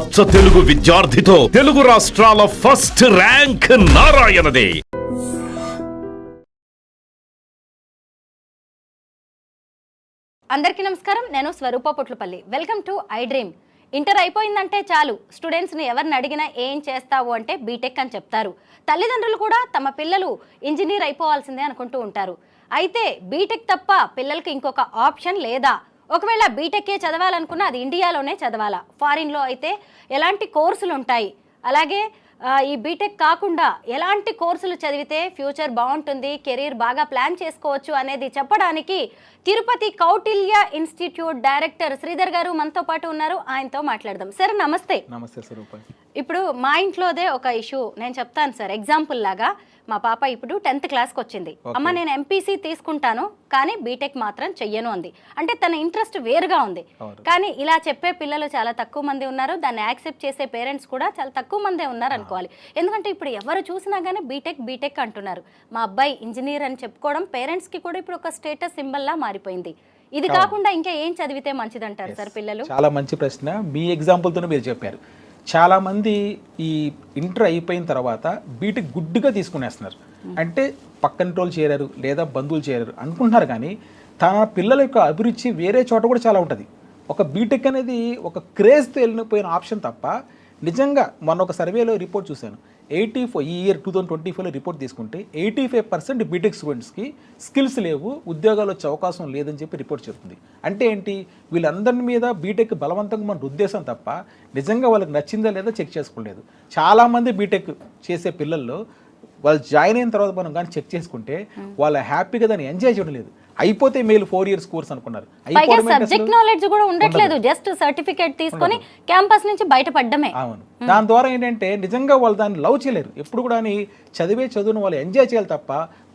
అచ్చ తెలుగు విద్యార్థితో తెలుగు రాష్ట్రాల first rank నారాయణదే. అందరికీ నమస్కారం. నేను Swaroopa Potlapalli. Welcome to I dream. Inter అయిపోయిందంటే చాలు స్టూడెంట్స్ని ఎవరిని అడిగినా ఏం చేస్తావు అంటే బీటెక్ అని చెప్తారు. తల్లిదండ్రులు కూడా తమ పిల్లలు ఇంజనీర్ అయిపోవాల్సిందే అనుకుంటూ ఉంటారు. అయితే బీటెక్ తప్ప పిల్లలకి ఇంకొక ఆప్షన్ లేదా? ఒకవేళ బీటెక్కే చదవాలనుకున్నా అది ఇండియాలోనే చదవాలా? ఫారిన్లో అయితే ఎలాంటి కోర్సులు ఉంటాయి? అలాగే ఈ బీటెక్ కాకుండా ఎలాంటి కోర్సులు చదివితే ఫ్యూచర్ బాగుంటుంది, కెరీర్ బాగా ప్లాన్ చేసుకోవచ్చు అనేది చెప్పడానికి తిరుపతి కౌటిల్య ఇన్స్టిట్యూట్ డైరెక్టర్ శ్రీధర్ గారు మనతో పాటు ఉన్నారు. ఆయనతో మాట్లాడదాం. సార్ నమస్తే. నమస్తే స్వరూప. ఇప్పుడు మా ఇంట్లోదే ఒక ఇష్యూ నేను చెప్తాను సార్. ఎగ్జాంపుల్ లాగా మా పాప ఇప్పుడు 10th క్లాస్కి వచ్చింది. అమ్మ నేను ఎంపీసీ తీసుకుంటాను కానీ బీటెక్ మాత్రం చెయ్యను అంది. అంటే తన ఇంట్రెస్ట్ వేరుగా ఉంది. కానీ ఇలా చెప్పే పిల్లలు చాలా తక్కువ మంది ఉన్నారు. దాన్ని యాక్సెప్ట్ చేసే పేరెంట్స్ కూడా చాలా తక్కువ మందే ఉన్నారు అనుకోవాలి. ఎందుకంటే ఇప్పుడు ఎవరు చూసినా కానీ బీటెక్ అంటున్నారు. మా అబ్బాయి ఇంజనీర్ అని చెప్పుకోవడం పేరెంట్స్కి కూడా ఇప్పుడు ఒక స్టేటస్ సింబల్లా మారిపోయింది. ఇది కాకుండా ఇంకా ఏం చదివితే మంచిదంటారు సార్ పిల్లలు? చాలా మంచి ప్రశ్న. మీ ఎగ్జాంపుల్తోనే మీరు చెప్పారు. చాలామంది ఈ ఇంటర్ అయిపోయిన తర్వాత బీటెక్ గుడ్డుగా తీసుకునేస్తున్నారు. అంటే పక్కన టోళ్ళు చేరారు లేదా బంధువులు చేరారు అనుకుంటున్నారు. కానీ తన పిల్లల యొక్క అభిరుచి వేరే చోట కూడా చాలా ఉంటుంది. ఒక బీటెక్ అనేది ఒక క్రేజ్తో వెళ్ళిపోయిన ఆప్షన్ తప్ప నిజంగా మొన్న ఒక సర్వేలో రిపోర్ట్ చూశాను. ఈ ఇయర్ 2024లో రిపోర్ట్ తీసుకుంటే 85% బీటెక్ స్టూడెంట్స్కి స్కిల్స్ లేవు, ఉద్యోగాలు వచ్చే అవకాశం లేదని చెప్పి రిపోర్ట్ చెప్తుంది. అంటే ఏంటి? వీళ్ళందరి మీద బీటెక్ బలవంతంగా మన ఉద్దేశం తప్ప నిజంగా వాళ్ళకి నచ్చిందా లేదా చెక్ చేసుకోలేదు. చాలామంది బీటెక్ చేసే పిల్లల్లో వాళ్ళు జాయిన్ అయిన తర్వాత మనం కానీ చెక్ చేసుకుంటే వాళ్ళు హ్యాపీగా దాన్ని ఎంజాయ్ చేయడం లేదు. అయిపోతే మేలు 4 years కోర్స్ అనుకున్నారు. సబ్జెక్ట్ నాలెడ్జ్ కూడా ఉండట్లేదు. జస్ట్ సర్టిఫికేట్ తీసుకొని క్యాంపస్ నుంచి బయటపడ్డమే. అవును. దాని ద్వారా ఏంటంటే నిజంగా వాళ్ళు దాన్ని లవ్ చేయలేరు. ఎప్పుడు కూడా చదివే చదువును వాళ్ళు ఎంజాయ్ చేయాలి తప్ప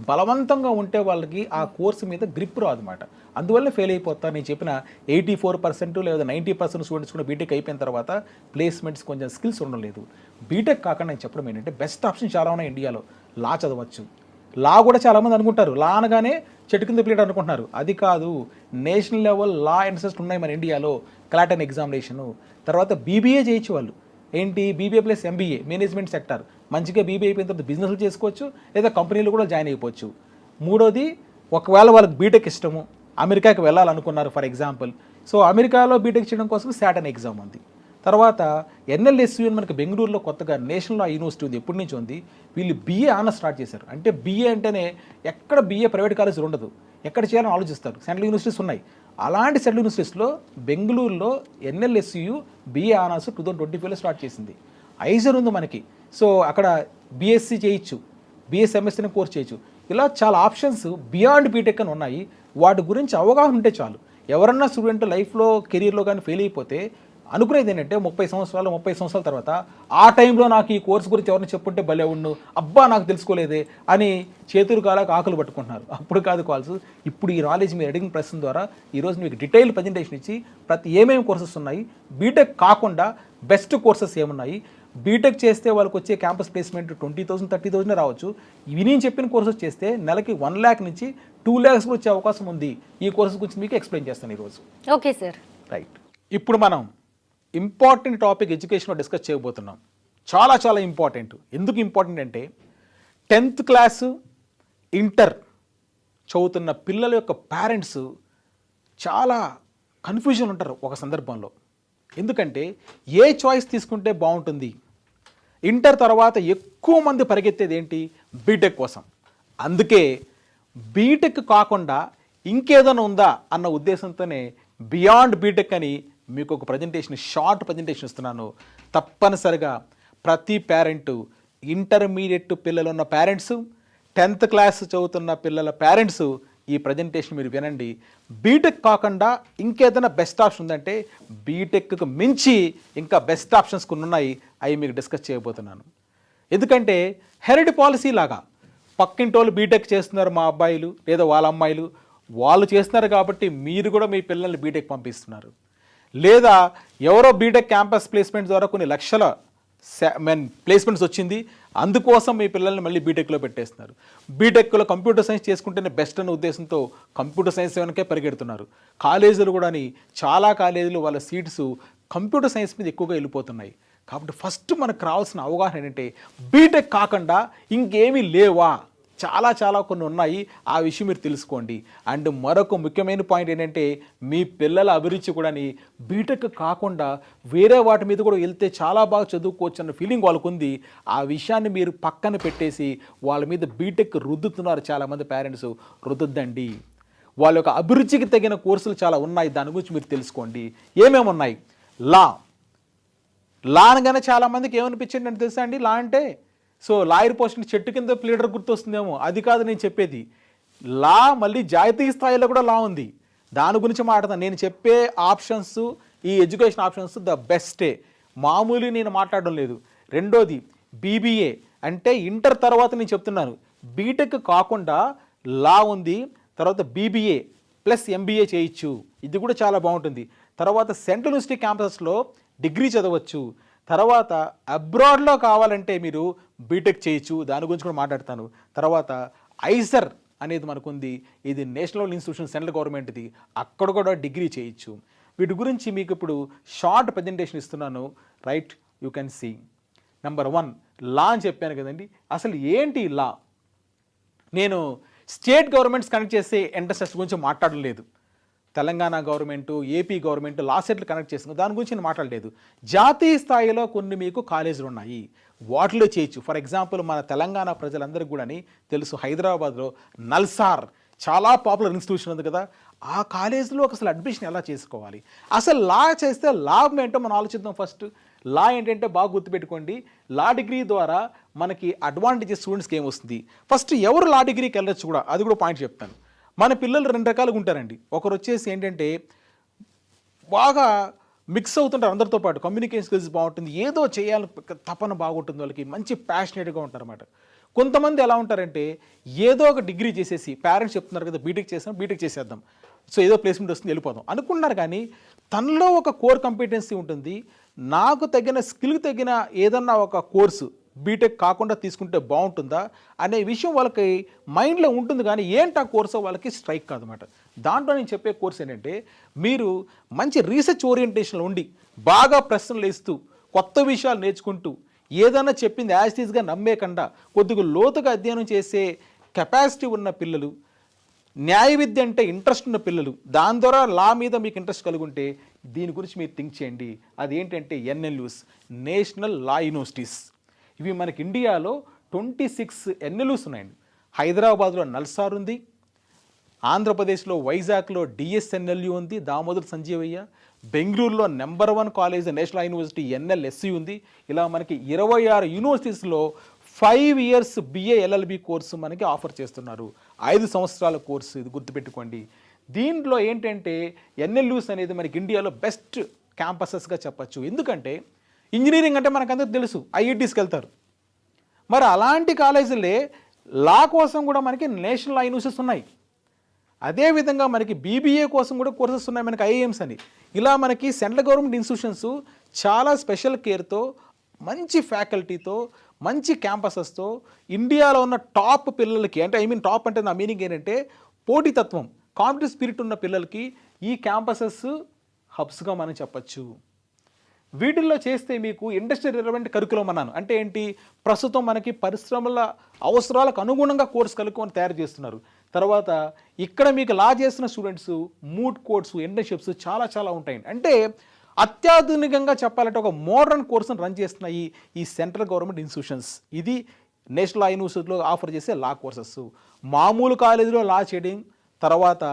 బలవంతంగా ఉంటే వాళ్ళకి ఆ కోర్సు మీద గ్రిప్ రాదు అనమాట. అందువల్ల ఫెయిల్ అయిపోతారు. నేను చెప్పిన 84% లేదా 90% స్టూడెంట్స్ కూడా బీటెక్ అయిపోయిన తర్వాత ప్లేస్మెంట్స్ కొంచెం స్కిల్స్ ఉండడం లేదు. బీటెక్ కాకుండా నేను చెప్పడం ఏంటంటే బెస్ట్ ఆప్షన్ చాలా ఉన్నాయి ఇండియాలో. లా చదవచ్చు. లా కూడా చాలామంది అనుకుంటారు లా అనగానే చెట్టు కింద ప్లేట్ అనుకుంటున్నారు. అది కాదు. నేషనల్ లెవెల్ లా ఇన్స్టిట్యూట్స్ ఉన్నాయి మన ఇండియాలో. క్లాటన్ ఎగ్జామినేషను తర్వాత బీబీఏ చేయొచ్చు వాళ్ళు. ఏంటి? BBA plus MBA management sector. మంచిగా బీబీఏ అయిపోయిన తర్వాత బిజినెస్లు చేసుకోవచ్చు లేదా కంపెనీలు కూడా జాయిన్ అయిపోవచ్చు. మూడోది, ఒకవేళ వాళ్ళకి బీటెక్ ఇష్టము, అమెరికాకి వెళ్ళాలనుకున్నారు ఫర్ ఎగ్జాంపుల్. సో అమెరికాలో బీటెక్ చేయడం కోసం శాటన్ ఎగ్జామ్ ఉంది. తర్వాత ఎన్ఎల్ఎస్యు అని మనకి బెంగళూరులో కొత్తగా నేషనల్ లా యూనివర్సిటీ ఉంది, ఎప్పటి నుంచి ఉంది. వీళ్ళు బీఏ ఆనర్స్ స్టార్ట్ చేశారు. అంటే బీఏ అంటేనే ఎక్కడ బీఏ ప్రైవేట్ కాలేజీలు ఉండదు, ఎక్కడ చేయాలని ఆలోచిస్తారు. సెంట్రల్ యూనివర్సిటీస్ ఉన్నాయి. అలాంటి సెంట్రల్ యూనివర్సిటీస్లో బెంగళూరులో ఎన్ఎల్ఎస్యు బీఏ ఆనర్స్ 2025లో స్టార్ట్ చేసింది. ఐజర్ ఉంది మనకి. సో అక్కడ బీఎస్సీ చేయొచ్చు, బీఎస్ఎంఎస్సీ కోర్స్ చేయొచ్చు. ఇలా చాలా ఆప్షన్స్ బియాండ్ బీటెక్ అని ఉన్నాయి. వాటి గురించి అవగాహన ఉంటే చాలు. ఎవరన్నా స్టూడెంట్ లైఫ్లో కెరీర్లో కానీ ఫెయిల్ అయిపోతే అనుకునేది ఏంటంటే 30 సంవత్సరాల తర్వాత ఆ టైంలో నాకు ఈ కోర్సు గురించి ఎవరిని చెప్పుంటే భలే ఉండు, అబ్బా నాకు తెలుసుకోలేదే అని చేతులు కాలాక ఆకులు పట్టుకుంటున్నారు. అప్పుడు కాదు కాల్స్. ఇప్పుడు ఈ నాలెడ్జ్ మీరు అడిగిన ప్రశ్న ద్వారా ఈరోజు మీకు డీటెయిల్ ప్రజెంటేషన్ ఇచ్చి ఏమేమి కోర్సెస్ ఉన్నాయి, బీటెక్ కాకుండా బెస్ట్ కోర్సెస్ ఏమున్నాయి, బీటెక్ చేస్తే వాళ్ళకి వచ్చే క్యాంపస్ ప్లేస్మెంట్ 20,000 30,000 రావచ్చు. ఇవి నేను చెప్పిన కోర్సెస్ చేస్తే నెలకి 1 lakh నుంచి 2 lakhs కూడా వచ్చే అవకాశం ఉంది. ఈ కోర్సెస్ గురించి మీకు ఎక్స్ప్లెయిన్ చేస్తాను ఈరోజు. Okay sir. రైట్. ఇప్పుడు మనం ఇంపార్టెంట్ టాపిక్ ఎడ్యుకేషన్లో డిస్కస్ చేయబోతున్నాం. చాలా చాలా ఇంపార్టెంట్. ఎందుకు ఇంపార్టెంట్ అంటే 10th క్లాసు ఇంటర్ చదువుతున్న పిల్లల యొక్క పేరెంట్స్ చాలా కన్ఫ్యూజన్ ఉంటారు ఒక సందర్భంలో. ఎందుకంటే ఏ చాయిస్ తీసుకుంటే బాగుంటుంది. ఇంటర్ తర్వాత ఎక్కువ మంది పరిగెత్తేది ఏంటి? బీటెక్ కోసం. అందుకే బీటెక్ కాకుండా ఇంకేదైనా ఉందా అన్న ఉద్దేశంతోనే బియాండ్ బీటెక్ అని మీకు ఒక షార్ట్ ప్రజెంటేషన్ ఇస్తున్నాను. తప్పనిసరిగా ప్రతి పేరెంటు, ఇంటర్మీడియట్ పిల్లలు ఉన్న పేరెంట్స్, 10th క్లాస్ చదువుతున్న పిల్లల పేరెంట్స్ ఈ ప్రజెంటేషన్ మీరు వినండి. బీటెక్ కాకుండా ఇంకేదైనా బెస్ట్ ఆప్షన్ ఉందంటే బీటెక్కు మించి ఇంకా బెస్ట్ ఆప్షన్స్ కొన్ని ఉన్నాయి. అవి మీకు డిస్కస్ చేయబోతున్నాను. ఎందుకంటే హెరిడ్ పాలసీ లాగా పక్కింటోళ్ళు బీటెక్ చేస్తున్నారు, మా అబ్బాయిలు లేదా వాళ్ళ అమ్మాయిలు వాళ్ళు చేస్తున్నారు కాబట్టి మీరు కూడా మీ పిల్లల్ని బీటెక్ పంపిస్తున్నారు. లేదా ఎవరో బీటెక్ క్యాంపస్ ప్లేస్మెంట్ ద్వారా కొన్ని లక్షల ప్లేస్మెంట్స్ వచ్చింది, అందుకోసం మీ పిల్లల్ని మళ్ళీ బీటెక్లో పెట్టేస్తున్నారు. బీటెక్లో కంప్యూటర్ సైన్స్ చేసుకుంటేనే బెస్ట్ అనే ఉద్దేశంతో కంప్యూటర్ సైన్స్ వెనకే పరిగెడుతున్నారు. కాలేజీలు కూడా చాలా కాలేజీలు వాళ్ళ సీట్స్ కంప్యూటర్ సైన్స్ మీద ఎక్కువగా వెళ్ళిపోతున్నాయి. కాబట్టి ఫస్ట్ మనకు రావాల్సిన అవగాహన ఏంటంటే బీటెక్ కాకుండా ఇంకేమీ లేవా, చాలా చాలా కొన్ని ఉన్నాయి. ఆ విషయం మీరు తెలుసుకోండి. అండ్ మరొక ముఖ్యమైన పాయింట్ ఏంటంటే మీ పిల్లల అభిరుచి కూడా బీటెక్ కాకుండా వేరే వాటి మీద కూడా వెళ్తే చాలా బాగా చదువుకోవచ్చు అన్న ఫీలింగ్ వాళ్ళకు ఉంది. ఆ విషయాన్ని మీరు పక్కన పెట్టేసి వాళ్ళ మీద బీటెక్ రుద్దుతున్నారు చాలామంది పేరెంట్స్. రుద్దద్దండి. వాళ్ళ యొక్క అభిరుచికి తగిన కోర్సులు చాలా ఉన్నాయి, దాని గురించి మీరు తెలుసుకోండి. ఏమేమి ఉన్నాయి? లా అనగానే చాలామందికి ఏమనిపించింది అంటే తెలుసా అండి, లా అంటే సో లాయర్ పోస్ట్ చెట్టు కింద ప్లీడర్ గుర్తొస్తుందేమో, అది కాదు నేను చెప్పేది. లా మళ్ళీ జాతీయ స్థాయిలో కూడా లా ఉంది, దాని గురించి మాట్లాడతాను. నేను చెప్పే ఆప్షన్స్, ఈ ఎడ్యుకేషన్ ఆప్షన్స్ ద బెస్టే, మామూలు నేను మాట్లాడడం లేదు. రెండోది బీబీఏ, అంటే ఇంటర్ తర్వాత నేను చెప్తున్నాను, బీటెక్ కాకుండా లా ఉంది. తర్వాత బీబీఏ ప్లస్ ఎంబీఏ చేయొచ్చు, ఇది కూడా చాలా బాగుంటుంది. తర్వాత సెంట్రల్ యూనివర్సిటీ క్యాంపస్లో డిగ్రీ చదవచ్చు. తర్వాత అబ్రాడ్లో కావాలంటే మీరు బీటెక్ చేయొచ్చు, దాని గురించి కూడా మాట్లాడతాను. తర్వాత ఐసర్ అనేది మనకుంది, ఇది నేషనల్ ఇన్స్టిట్యూషన్, సెంట్రల్ గవర్నమెంట్ది, అక్కడ కూడా డిగ్రీ చేయొచ్చు. వీటి గురించి మీకు ఇప్పుడు షార్ట్ ప్రజెంటేషన్ ఇస్తున్నాను. Right, you can see. Number 1 law అని చెప్పాను కదండి. అసలు ఏంటి లా? నేను స్టేట్ గవర్నమెంట్స్ కనెక్ట్ చేసే ఎంట్రన్స్ టెస్ట్ గురించి మాట్లాడడం లేదు. Telangana government, AP government law సెట్లు కనెక్ట్ చేస్తుంది, దాని గురించి నేను మాట్లాడలేదు. జాతీయ స్థాయిలో కొన్ని మీకు కాలేజీలు ఉన్నాయి, వాటిలో చేయొచ్చు. ఫర్ ఎగ్జాంపుల్ మన తెలంగాణ ప్రజలందరికీ కూడా తెలుసు, హైదరాబాద్లో నల్సార్ చాలా పాపులర్ ఇన్స్టిట్యూషన్ ఉంది కదా, ఆ కాలేజీలో అసలు అడ్మిషన్ ఎలా చేసుకోవాలి, అసలు లా చేస్తే లాభం ఏంటో మనం ఆలోచిద్దాం. ఫస్ట్ లా ఏంటంటే బాగా గుర్తుపెట్టుకోండి, లా డిగ్రీ ద్వారా మనకి అడ్వాంటేజెస్ స్టూడెంట్స్కి ఏమొస్తుంది. ఫస్ట్ ఎవరు లా డిగ్రీకి వెళ్ళొచ్చు కూడా, అది కూడా పాయింట్ చెప్తాను. మన పిల్లలు 2 రకాలుగా ఉంటారండి. ఒకరు వచ్చేసి ఏంటంటే బాగా మిక్స్ అవుతుంటారు అందరితో పాటు, కమ్యూనికేషన్ స్కిల్స్ బాగుంటుంది, ఏదో చేయాలని తపన బాగుంటుంది, వాళ్ళకి మంచి ప్యాషనేట్గా ఉంటారు అన్నమాట. కొంతమంది ఎలా ఉంటారంటే ఏదో ఒక డిగ్రీ చేసేసి, పేరెంట్స్ చెప్తున్నారు కదా బీటెక్ చేసేద్దాం, సో ఏదో ప్లేస్మెంట్ వస్తుంది వెళ్ళిపోదాం అనుకుంటున్నారు. కానీ తనలో ఒక కోర్ కంపిటెన్సీ ఉంటుంది, నాకు తగిన స్కిల్కి తగిన ఏదన్నా ఒక కోర్సు బీటెక్ కాకుండా తీసుకుంటే బాగుంటుందా అనే విషయం వాళ్ళకి మైండ్లో ఉంటుంది. కానీ ఏంటి ఆ కోర్సు వాళ్ళకి స్ట్రైక్ కాదన్నమాట. దాంట్లో నేను చెప్పే కోర్స్ ఏంటంటే మీరు మంచి రీసెర్చ్ ఓరియంటేషన్లో ఉండి బాగా ప్రశ్నలు వేస్తూ కొత్త విషయాలు నేర్చుకుంటూ ఏదైనా చెప్పింది యాజ్ ఈజ్గా నమ్మేకుండా కొద్దిగా లోతుగా అధ్యయనం చేసే కెపాసిటీ ఉన్న పిల్లలు, న్యాయ విద్య అంటే ఇంట్రెస్ట్ ఉన్న పిల్లలు, దాని ద్వారా లా మీద మీకు ఇంట్రెస్ట్ కలుగుంటే దీని గురించి మీరు థింక్ చేయండి. అది ఏంటంటే ఎన్ఎల్యూస్, నేషనల్ లా యూనివర్సిటీస్. ఇవి మనకి ఇండియాలో 26 ఎన్ఎల్యూస్ ఉన్నాయండి. హైదరాబాద్లో నల్సార్ ఉంది, ఆంధ్రప్రదేశ్లో వైజాగ్లో డిఎస్ఎన్ఎల్యూ ఉంది, దామోదర్ సంజీవయ్య, బెంగళూరులో నెంబర్ 1 కాలేజ్ నేషనల్ యూనివర్సిటీ ఎన్ఎల్ఎస్సి ఉంది. ఇలా మనకి 26 యూనివర్సిటీస్లో 5 years బిఏ ఎల్ఎల్బి కోర్సు మనకి ఆఫర్ చేస్తున్నారు. 5 సంవత్సరాల కోర్సు, ఇది గుర్తుపెట్టుకోండి. దీంట్లో ఏంటంటే ఎన్ఎల్యూస్ అనేది మనకి ఇండియాలో బెస్ట్ క్యాంపసెస్గా చెప్పచ్చు. ఎందుకంటే ఇంజనీరింగ్ అంటే మనకందరికి తెలుసు, ఐఐటీస్కి వెళ్తారు. మరి అలాంటి కాలేజీలే లా కోసం కూడా మనకి నేషనల్ లా యూనివర్సిటీస్ ఉన్నాయి. అదేవిధంగా మనకి బీబీఏ కోసం కూడా కోర్సెస్ ఉన్నాయి, మనకి ఐఐఎమ్స్ అని. ఇలా మనకి సెంట్రల్ గవర్నమెంట్ ఇన్స్టిట్యూషన్స్ చాలా స్పెషల్ కేర్తో, మంచి ఫ్యాకల్టీతో, మంచి క్యాంపసెస్తో ఇండియాలో ఉన్న టాప్ పిల్లలకి, అంటే టాప్ అంటే నా మీనింగ్ ఏంటంటే పోటీతత్వం, కాంపిటేటివ్ స్పిరిట్ ఉన్న పిల్లలకి ఈ క్యాంపసెస్ హబ్స్గా మనం చెప్పచ్చు. వీటిల్లో చేస్తే మీకు ఇండస్ట్రీ రిలవెంట్ కరికులం అన్నాను. అంటే ఏంటి, ప్రస్తుతం మనకి పరిశ్రమల అవసరాలకు అనుగుణంగా కోర్స్ కలుపుకొని తయారు చేస్తున్నారు. తర్వాత ఇక్కడ మీకు లా చేస్తున్న స్టూడెంట్స్ మూట్ కోర్సు, ఇంటర్న్షిప్స్ చాలా చాలా ఉంటాయండి. అంటే అత్యాధునికంగా చెప్పాలంటే ఒక మోడర్న్ కోర్సును రన్ చేస్తున్నాయి ఈ సెంట్రల్ గవర్నమెంట్ ఇన్స్టిట్యూషన్స్. ఇది నేషనల్ లా యూనివర్సిటీలో ఆఫర్ చేసే లా కోర్సెస్. మామూలు కాలేజీలో లా చేయడం, తర్వాత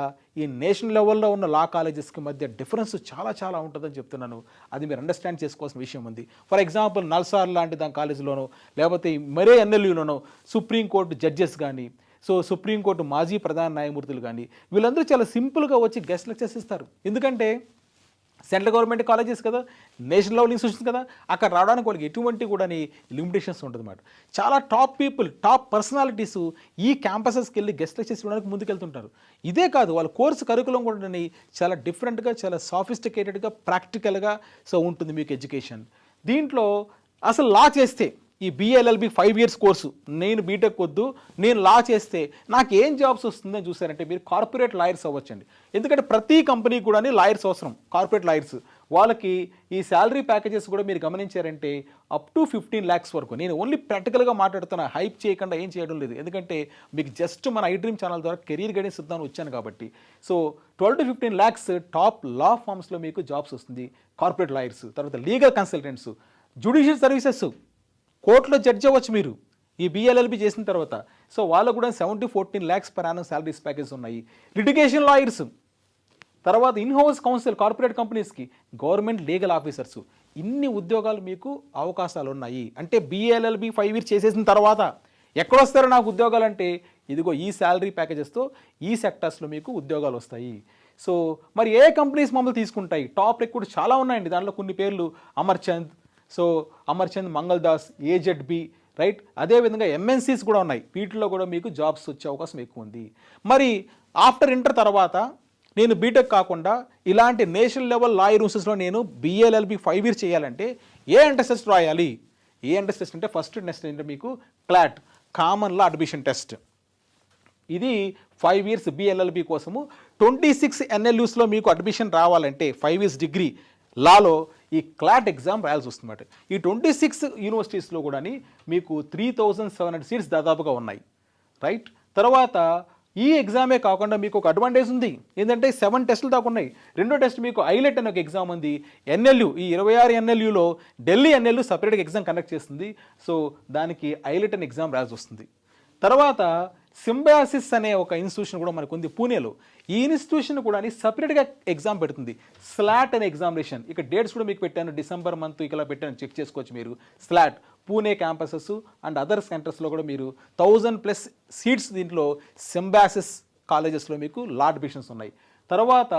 ఈ నేషనల్ లెవెల్లో ఉన్న లా కాలేజెస్కి మధ్య డిఫరెన్స్ చాలా చాలా ఉంటుందని చెప్తున్నాను. అది మీరు అండర్స్టాండ్ చేసుకోవాల్సిన విషయం ఉంది. ఫర్ ఎగ్జాంపుల్ నల్సార్ లాంటి దాని కాలేజీలోనో, లేకపోతే మరే ఎన్ఎల్యూలోనో సుప్రీంకోర్టు జడ్జెస్ కానీ, సుప్రీంకోర్టు మాజీ ప్రధాన న్యాయమూర్తులు కానీ, వీళ్ళందరూ చాలా సింపుల్గా వచ్చి గెస్ట్ లెక్చర్స్ ఇస్తారు. ఎందుకంటే సెంట్రల్ గవర్నమెంట్ కాలేజెస్ కదా, నేషనల్ లెవెల్ ఇన్స్టిట్యూషన్స్ కదా, అక్కడ రావడానికి వాళ్ళకి ఎటువంటి కూడా లిమిటేషన్స్ ఉంటుందన్నమాట. చాలా టాప్ పీపుల్, టాప్ పర్సనాలిటీస్ ఈ క్యాంపసెస్కి వెళ్ళి గెస్ట్ లెక్చర్స్ ఇవ్వడానికి ముందుకెళ్తుంటారు. ఇదే కాదు, వాళ్ళ కోర్సు కరికులం కూడా చాలా డిఫరెంట్గా, చాలా సాఫిస్టికేటెడ్గా, ప్రాక్టికల్గా ఉంటుంది మీకు ఎడ్యుకేషన్. దీంట్లో అసలు లా చేస్తే ఈ బిఎల్ఎల్బి 5 years కోర్సు, నేను బీటెక్ వద్దు, నేను లా చేస్తే నాకు ఏం జాబ్స్ వస్తుందని చూసారంటే మీరు కార్పొరేట్ లాయర్స్ అవ్వచ్చండి. ఎందుకంటే ప్రతి కంపెనీ కూడా లాయర్స్ అవసరం, కార్పొరేట్ లాయర్స్. వాళ్ళకి ఈ శాలరీ ప్యాకేజెస్ కూడా మీరు గమనించారంటే అప్ టు 15 lakhs వరకు. నేను ఓన్లీ ప్రాక్టికల్గా మాట్లాడుతున్నా, హైప్ చేయకుండా ఏం చేయడం లేదు. ఎందుకంటే మీకు జస్ట్ మన ఐడ్రీమ్ ఛానల్ ద్వారా కెరీర్ గైడెన్స్ ఇద్దామని వచ్చాను కాబట్టి. సో 12 to 15 lakhs టాప్ లా ఫార్మ్స్లో మీకు జాబ్స్ వస్తుంది. కార్పొరేట్ లాయర్స్, తర్వాత లీగల్ కన్సల్టెంట్స్, జ్యుడిషియల్ సర్వీసెస్, కోర్టులో జడ్జి అవ్వచ్చు మీరు ఈ BLLB చేసిన తర్వాత. సో వాళ్ళకు కూడా 7 to 14 lakhs per annum salaries package ఉన్నాయి. లిటిగేషన్ లాయర్స్, తర్వాత ఇన్హౌస్ కౌన్సిల్ కార్పొరేట్ కంపెనీస్కి, గవర్నమెంట్ లీగల్ ఆఫీసర్స్, ఇన్ని ఉద్యోగాలు మీకు అవకాశాలు ఉన్నాయి. అంటే BLLB 5 years చేసేసిన తర్వాత ఎక్కడొస్తారో నాకు ఉద్యోగాలు అంటే ఇదిగో ఈ శాలరీ ప్యాకేజెస్తో ఈ సెక్టర్స్లో మీకు ఉద్యోగాలు వస్తాయి. సో మరి ఏ కంపెనీస్ మమ్మల్ని తీసుకుంటాయి? టాప్ రిక్రూట్ చాలా ఉన్నాయండి. దాంట్లో కొన్ని పేర్లు Amarchand, so Amarchand, Mangaldas, AZB, right. అదేవిధంగా MNCs కూడా ఉన్నాయి. వీటిలో కూడా మీకు జాబ్స్ వచ్చే అవకాశం ఎక్కువ ఉంది. మరి ఆఫ్టర్ ఇంటర్ తర్వాత నేను బీటెక్ కాకుండా ఇలాంటి నేషనల్ లెవెల్ లా యూనివర్సిటీస్లో నేను BLLB 5 years చేయాలంటే ఏ ఎంట్రన్స్ టెస్ట్ రాయాలి? ఏ ఎంట్రన్స్ టెస్ట్ అంటే ఫస్ట్ టెస్ట్ అంటే మీకు క్లాట్, కామన్ లా అడ్మిషన్ టెస్ట్. ఇది 5 years BLLB కోసము. 26 NLUsలో మీకు అడ్మిషన్ రావాలంటే 5 years డిగ్రీ లాలో ఈ క్లాట్ ఎగ్జామ్ రాయాల్సి వస్తుందన్నమాట. ఈ 26 యూనివర్సిటీస్లో కూడా మీకు 3700 సీట్స్ దాదాపుగా ఉన్నాయి, రైట్. తర్వాత ఈ ఎగ్జామే కాకుండా మీకు ఒక అడ్వాంటేజ్ ఉంది. ఏంటంటే 7 టెస్టులు దాకా ఉన్నాయి. రెండో టెస్ట్ మీకు ఐలెట్ అనే ఒక ఎగ్జామ్ ఉంది. NLU, ఈ 26 NLUలో ఢిల్లీ NLU సపరేట్గా ఎగ్జామ్ కండక్ట్ చేస్తుంది. సో దానికి ఐలెట్ అనే ఎగ్జామ్ రాయాల్సి వస్తుంది. తర్వాత సింబయాసిస్ అనే ఒక ఇన్స్టిట్యూషన్ కూడా మనకు ఉంది పూణేలో. ఈ ఇన్స్టిట్యూషన్ కూడా సపరేట్గా ఎగ్జామ్ పెడుతుంది. స్లాట్ అనే ఎగ్జామినేషన్. ఇక డేట్స్ కూడా మీకు పెట్టాను, December month ఇలా పెట్టాను, చెక్ చేసుకోవచ్చు మీరు. Slot Pune campuses and other సెంటర్స్లో కూడా మీరు 1000+ సీట్స్ దీంట్లో సింబయాసిస్ కాలేజెస్లో మీకు లా అడ్మిషన్స్ ఉన్నాయి. తర్వాత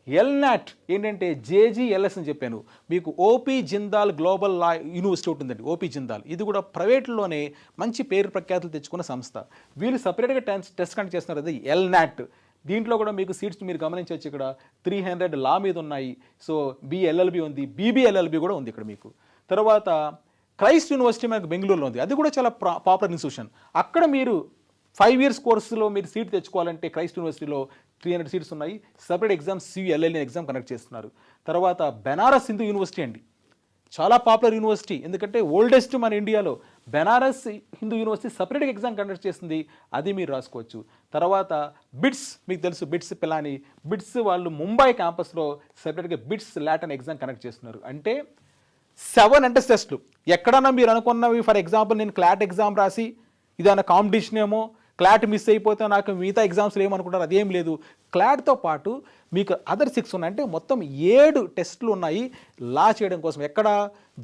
ఎల్నాట్ ఏంటంటే JGLS అని చెప్పాను మీకు. OP జిందాల్ గ్లోబల్ లా యూనివర్సిటీ ఉంటుందండి, OP జిందాల్. ఇది కూడా ప్రైవేట్లోనే మంచి పేరు ప్రఖ్యాతులు తెచ్చుకున్న సంస్థ. వీళ్ళు సపరేట్గా టెస్ట్ కండక్ట్ చేస్తున్నారు, అది ఎల్నాట్. దీంట్లో కూడా మీకు సీట్స్ మీరు గమనించవచ్చు. ఇక్కడ 300 లా మీద ఉన్నాయి. సో BLLB ఉంది, BBLLB కూడా ఉంది ఇక్కడ మీకు. తర్వాత క్రైస్ట్ యూనివర్సిటీ మనకు బెంగళూరులో ఉంది. అది కూడా చాలా పాపులర్ ఇన్స్టిట్యూషన్. అక్కడ మీరు 5 years కోర్సులో మీరు సీట్ తెచ్చుకోవాలంటే క్రైస్ట్ యూనివర్సిటీలో 300 సీట్స్ ఉన్నాయి. Separate exam CULL exam conduct చేస్తున్నారు. తర్వాత బెనారస్ హిందూ యూనివర్సిటీ అండి, చాలా పాపులర్ యూనివర్సిటీ. ఎందుకంటే ఓల్డెస్ట్ మన ఇండియాలో బెనారస్ హిందూ యూనివర్సిటీ సపరేట్గా ఎగ్జామ్ కండక్ట్ చేస్తుంది, అది మీరు రాసుకోవచ్చు. తర్వాత బిట్స్, మీకు తెలుసు బిట్స్ పిలాని. బిట్స్ వాళ్ళు ముంబై క్యాంపస్లో సపరేట్గా బిట్స్ లాట్ అనే ఎగ్జామ్ కండక్ట్ చేస్తున్నారు. అంటే 7 ఎంట్రన్స్ టెస్ట్లు. ఎక్కడన్నా మీరు అనుకున్నవి, ఫర్ ఎగ్జాంపుల్ నేను క్లాట్ ఎగ్జామ్ రాసి ఇదన్నా కాంపిటీషన్ ఏమో, క్లాట్ మిస్ అయిపోతే నాకు మిగతా ఎగ్జామ్స్లో ఏమనుకుంటారు, అదేం లేదు. క్లాట్తో పాటు మీకు అదర్ 6 ఉన్నాయి. అంటే మొత్తం 7 టెస్టులు ఉన్నాయి లా చేయడం కోసం. ఎక్కడ?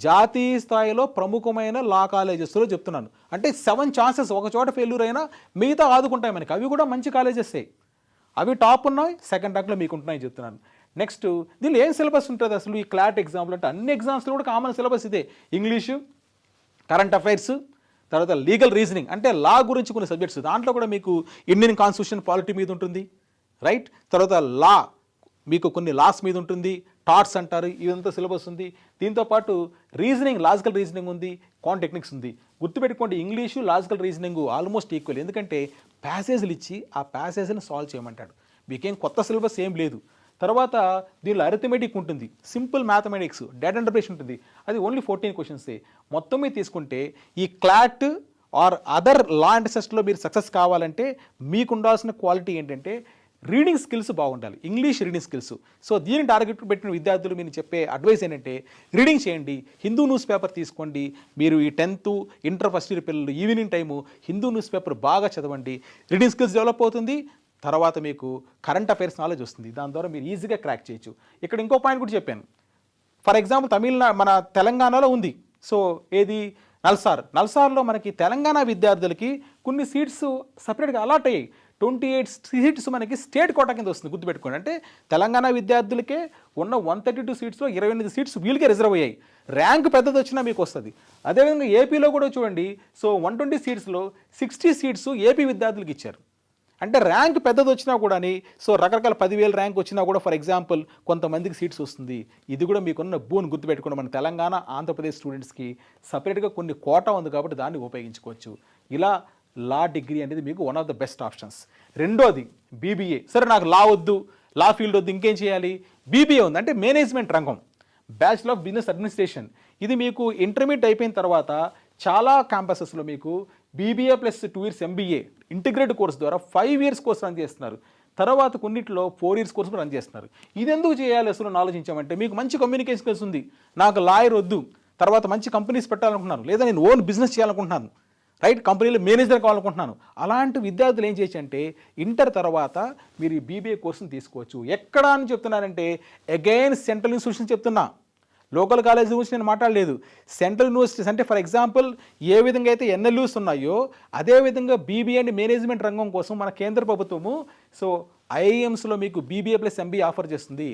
జాతీయ స్థాయిలో ప్రముఖమైన లా కాలేజెస్లో చెప్తున్నాను. అంటే 7 ఛాన్సెస్, ఒక చోట ఫెయిల్యూర్ అయినా మిగతా ఆదుకుంటాయి మనకి. అవి కూడా మంచి కాలేజెసే, అవి టాప్ ఉన్నాయి, సెకండ్ ర్యాంక్లో మీకు ఉంటున్నాయి చెప్తున్నాను. నెక్స్ట్ దీనిలో ఏం సిలబస్ ఉంటుంది అసలు ఈ క్లాట్ ఎగ్జామ్లో అంటే? అన్ని ఎగ్జామ్స్లో కూడా కామన్ సిలబస్ ఇదే. ఇంగ్లీషు, కరెంట్ అఫైర్స్, తర్వాత లీగల్ రీజనింగ్ అంటే లా గురించి కొన్ని సబ్జెక్ట్స్. దాంట్లో కూడా మీకు ఇండియన్ కాన్స్టిట్యూషన్ పాలిటీ మీద ఉంటుంది, రైట్. తర్వాత లా మీకు కొన్ని లాస్ మీద ఉంటుంది, టాట్స్ అంటారు, ఇదంతా సిలబస్ ఉంది. దీంతోపాటు రీజనింగ్, లాజికల్ రీజనింగ్ ఉంది, క్వాంట్ టెక్నిక్స్ ఉంది. గుర్తుపెట్టుకోండి, English, logical reasoning almost equal. ఎందుకంటే ప్యాసేజ్లు ఇచ్చి ఆ ప్యాసేజ్ని సాల్వ్ చేయమంటాడు. మీకేం కొత్త సిలబస్ ఏం లేదు. తర్వాత దీనిలో అరిథమెటిక్ ఉంటుంది, సింపుల్ మ్యాథమెటిక్స్, డేటా ఇంటర్ప్రిటేషన్ ఉంటుంది. అది ఓన్లీ 14 క్వశ్చన్సే. మొత్తం మీద తీసుకుంటే ఈ CLAT or other law and టెస్ట్లో మీరు సక్సెస్ కావాలంటే మీకు ఉండాల్సిన క్వాలిటీ ఏంటంటే రీడింగ్ స్కిల్స్ బాగుండాలి, ఇంగ్లీష్ రీడింగ్ స్కిల్స్. సో దీన్ని టార్గెట్ పెట్టిన విద్యార్థులు మీరు చెప్పే అడ్వైస్ ఏంటంటే రీడింగ్ చేయండి, హిందూ న్యూస్ పేపర్ తీసుకోండి. మీరు ఈ 10th ఇంటర్ ఫస్ట్ ఇయర్ పిల్లలు evening time Hindu news paper బాగా చదవండి, రీడింగ్ స్కిల్స్ డెవలప్ అవుతుంది. తర్వాత మీకు కరెంట్ అఫైర్స్ నాలెడ్జ్ వస్తుంది, దాని ద్వారా మీరు ఈజీగా క్రాక్ చేయొచ్చు. ఇక్కడ ఇంకో పాయింట్ కూడా చెప్పాను. ఫర్ ఎగ్జాంపుల్ మన తెలంగాణలో ఉంది. సో ఏది? నల్సార్లో మనకి తెలంగాణ విద్యార్థులకి కొన్ని సీట్స్ సపరేట్గా అలాట్ అయ్యాయి. 28 సీట్స్ మనకి స్టేట్ కోటా కింద వస్తుంది, గుర్తుపెట్టుకోండి. అంటే తెలంగాణ విద్యార్థులకే ఉన్న 132 సీట్స్లో 28 సీట్స్ వీళ్ళకే రిజర్వ్ అయ్యాయి. ర్యాంక్ పెద్దది వచ్చినా మీకు వస్తుంది. అదేవిధంగా ఏపీలో కూడా చూడండి. సో 120 సీట్స్లో 60 సీట్స్ ఏపీ విద్యార్థులకి ఇచ్చారు. అంటే ర్యాంక్ పెద్దది వచ్చినా కూడా, సో రకరకాల 10,000 ర్యాంక్ వచ్చినా కూడా ఫర్ ఎగ్జాంపుల్ కొంతమందికి సీట్స్ వస్తుంది. ఇది కూడా మీకున్న బూన్ గుర్తుపెట్టుకోండి. మన తెలంగాణ, ఆంధ్రప్రదేశ్ స్టూడెంట్స్కి సపరేట్గా కొన్ని కోటా ఉంది కాబట్టి దాన్ని ఉపయోగించుకోవచ్చు. ఇలా లా డిగ్రీ అనేది మీకు one of the best options. రెండోది BBA. సరే నాకు లా వద్దు, లా ఫీల్డ్ వద్దు, ఇంకేం చేయాలి? BBA ఉంది, అంటే మేనేజ్మెంట్ రంగం. Bachelor of business administration. ఇది మీకు ఇంటర్మీడియట్ అయిపోయిన తర్వాత చాలా క్యాంపసెస్లో మీకు BBA plus 2 years MBA integrated course ద్వారా 5 years కోర్స్ రన్ చేస్తున్నారు. తర్వాత కొన్నిట్లో 4 years కోర్స్ రన్ చేస్తున్నారు. ఇది ఎందుకు చేయాలి అసలు ఆలోచించామంటే, మీకు మంచి కమ్యూనికేషన్ స్కిల్స్ ఉంది, నాకు లాయర్ వద్దు, తర్వాత మంచి కంపెనీస్ పెట్టాలనుకుంటున్నాను, లేదా నేను ఓన్ బిజినెస్ చేయాలనుకుంటున్నాను, రైట్, కంపెనీలో మేనేజర్ కావాలనుకుంటున్నాను, అలాంటి విద్యార్థులు ఏం చేయొచ్చు అంటే ఇంటర్ తర్వాత మీరు ఈ బీబీఏ కోర్సును తీసుకోవచ్చు. ఎక్కడ అని చెప్తున్నానంటే అగైన్ సెంట్రల్ ఇన్స్టిట్యూషన్ చెప్తున్నా, లోకల్ కాలేజ్ గురించి నేను మాట్లాడలేదు. సెంట్రల్ యూనివర్సిటీస్ అంటే ఫర్ ఎగ్జాంపుల్ ఏ విధంగా అయితే ఎన్ఎల్యూస్ ఉన్నాయో అదేవిధంగా బీబీఏ అండ్ మేనేజ్మెంట్ రంగం కోసం మన కేంద్ర ప్రభుత్వము సో ఐఐఎమ్స్లో మీకు బీబీఏ ప్లస్ ఎంబీఏ ఆఫర్ చేస్తుంది.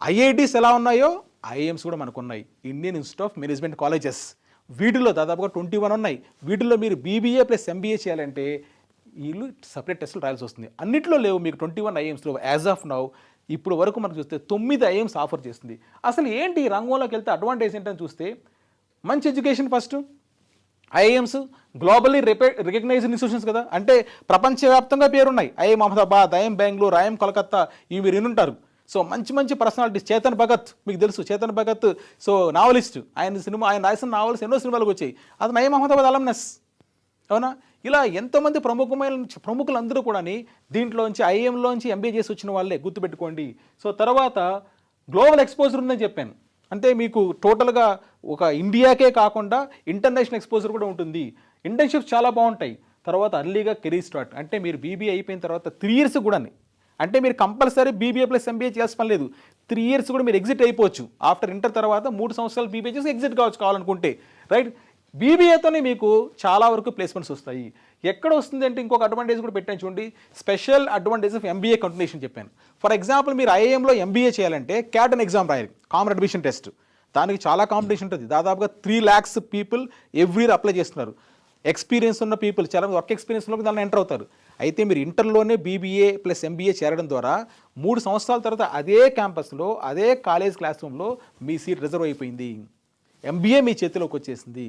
ఐఐటీస్ ఎలా ఉన్నాయో ఐఐఎమ్స్ కూడా మనకు ఉన్నాయి, Indian institute of management colleges. వీటిల్లో దాదాపుగా 21 ఉన్నాయి. వీటిల్లో మీరు బీబీఏ ప్లస్ ఎంబీఏ చేయాలంటే వీళ్ళు సపరేట్ టెస్టులు రాయాల్సి వస్తుంది. అన్నిట్లో లేవు మీకు 21 ఐఎమ్స్లో యాజ్ ఆఫ్ నౌ. ఇప్పుడు వరకు మనకు చూస్తే 9 ఐఎమ్స్ ఆఫర్ చేస్తుంది. అసలు ఏంటి ఈ రంగంలోకి వెళ్తే అడ్వాంటేజ్ ఏంటని చూస్తే, మంచి education first. IIMs globally recognised institutions కదా, అంటే ప్రపంచవ్యాప్తంగా పేరున్నాయి. IIM Ahmedabad, IIM Bengaluru, IIM Calcutta, ఇవి మీరు వినుంటారు. సో మంచి మంచి పర్సనాలిటీస్. చేతన్ భగత్ మీకు తెలుసు, చేతన్ భగత్ సో నావలిస్ట్, ఆయన రాసిన నావల్స్ ఎన్నో సినిమాలకు వచ్చాయి. అతను ఐఐఎం అహ్మదాబాద్ అలమ్నస్, అవునా? ఇలా ఎంతోమంది ప్రముఖులందరూ కూడా దీంట్లోంచి ఐఐఎంలోంచి ఎంబీఏ చేసి వచ్చిన వాళ్ళే, గుర్తుపెట్టుకోండి. సో తర్వాత గ్లోబల్ ఎక్స్పోజర్ ఉందని చెప్పాను, అంటే మీకు టోటల్గా ఒక ఇండియాకే కాకుండా ఇంటర్నేషనల్ ఎక్స్పోజర్ కూడా ఉంటుంది. ఇంటర్న్షిప్స్ చాలా బాగుంటాయి. తర్వాత అర్లీగా కెరీర్ స్టార్ట్, అంటే మీరు బీబీఏ అయిపోయిన తర్వాత 3 years కూడా, అంటే మీరు కంపల్సరీ బీబీఏ ప్లస్ ఎంబీఏ చేయాల్సిన పని లేదు. 3 years కూడా మీరు ఎగ్జిట్ అయిపోవచ్చు. ఆఫ్టర్ ఇంటర్ తర్వాత 3 సంవత్సరాలు బీబీఏ చేసి ఎగ్జిట్ కావాలనుకుంటే, రైట్. బీబీఏతోనే మీకు చాలా వరకు ప్లేస్మెంట్స్ వస్తాయి. ఎక్కడ వస్తుంది అంటే ఇంకొక అడ్వాంటేజ్ కూడా పెట్టాను చూడండి, special advantage of MBA continuation చెప్పాను. ఫర్ ఎగ్జాంపుల్ మీరు ఐఐఎంలో ఎంబీఏ చేయాలంటే క్యాట్ అన్ ఎగ్జామ్ రాయాలి, కామన్ అడ్మిషన్ టెస్ట్. దానికి చాలా కాంపిటీషన్ ఉంటుంది. దాదాపుగా 3 lakhs people every year apply చేస్తున్నారు. ఎక్స్పీరియన్స్ ఉన్న పీపుల్, చాలా వర్క్ ఎక్స్పీరియన్స్ ఉన్న దానిలో ఎంటర్ అవుతారు. అయితే మీరు ఇంటర్లోనే బీబీఏ ప్లస్ ఎంబీఏ చేరడం ద్వారా 3 సంవత్సరాల తర్వాత అదే క్యాంపస్లో అదే కాలేజ్ క్లాస్ రూమ్లో మీ సీట్ రిజర్వ్ అయిపోయింది. ఎంబీఏ మీ చేతిలోకి వచ్చేసింది.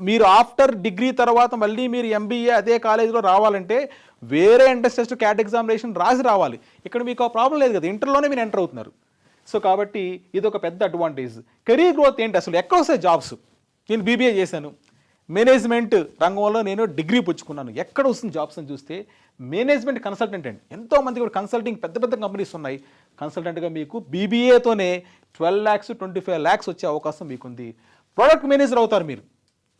మీరు ఆఫ్టర్ డిగ్రీ తర్వాత మళ్ళీ మీరు ఎంబీఏ అదే కాలేజీలో రావాలంటే వేరే ఎంట్రన్స్ టెస్ట్, క్యాట్ ఎగ్జామినేషన్ రాసి రావాలి. ఇక్కడ మీకు ఆ ప్రాబ్లం లేదు కదా, ఇంటర్లోనే మీరు ఎంటర్ అవుతున్నారు. సో కాబట్టి ఇది ఒక పెద్ద అడ్వాంటేజ్. కెరీర్ గ్రోత్ ఏంటి అసలు, ఎక్కడ వస్తాయి జాబ్స్? నేను బీబీఏ చేశాను, మేనేజ్మెంట్ రంగంలో నేను డిగ్రీ పుచ్చుకున్నాను, ఎక్కడ వస్తుంది జాబ్స్ అని చూస్తే మేనేజ్మెంట్ కన్సల్టెంట్ అండి. ఎంతోమంది కూడా కన్సల్టింగ్ పెద్ద పెద్ద కంపెనీస్ ఉన్నాయి. కన్సల్టెంట్గా మీకు బీబీఏతోనే 12 lakhs 25 lakhs వచ్చే అవకాశం మీకుంది. ప్రోడక్ట్ మేనేజర్ అవుతారు మీరు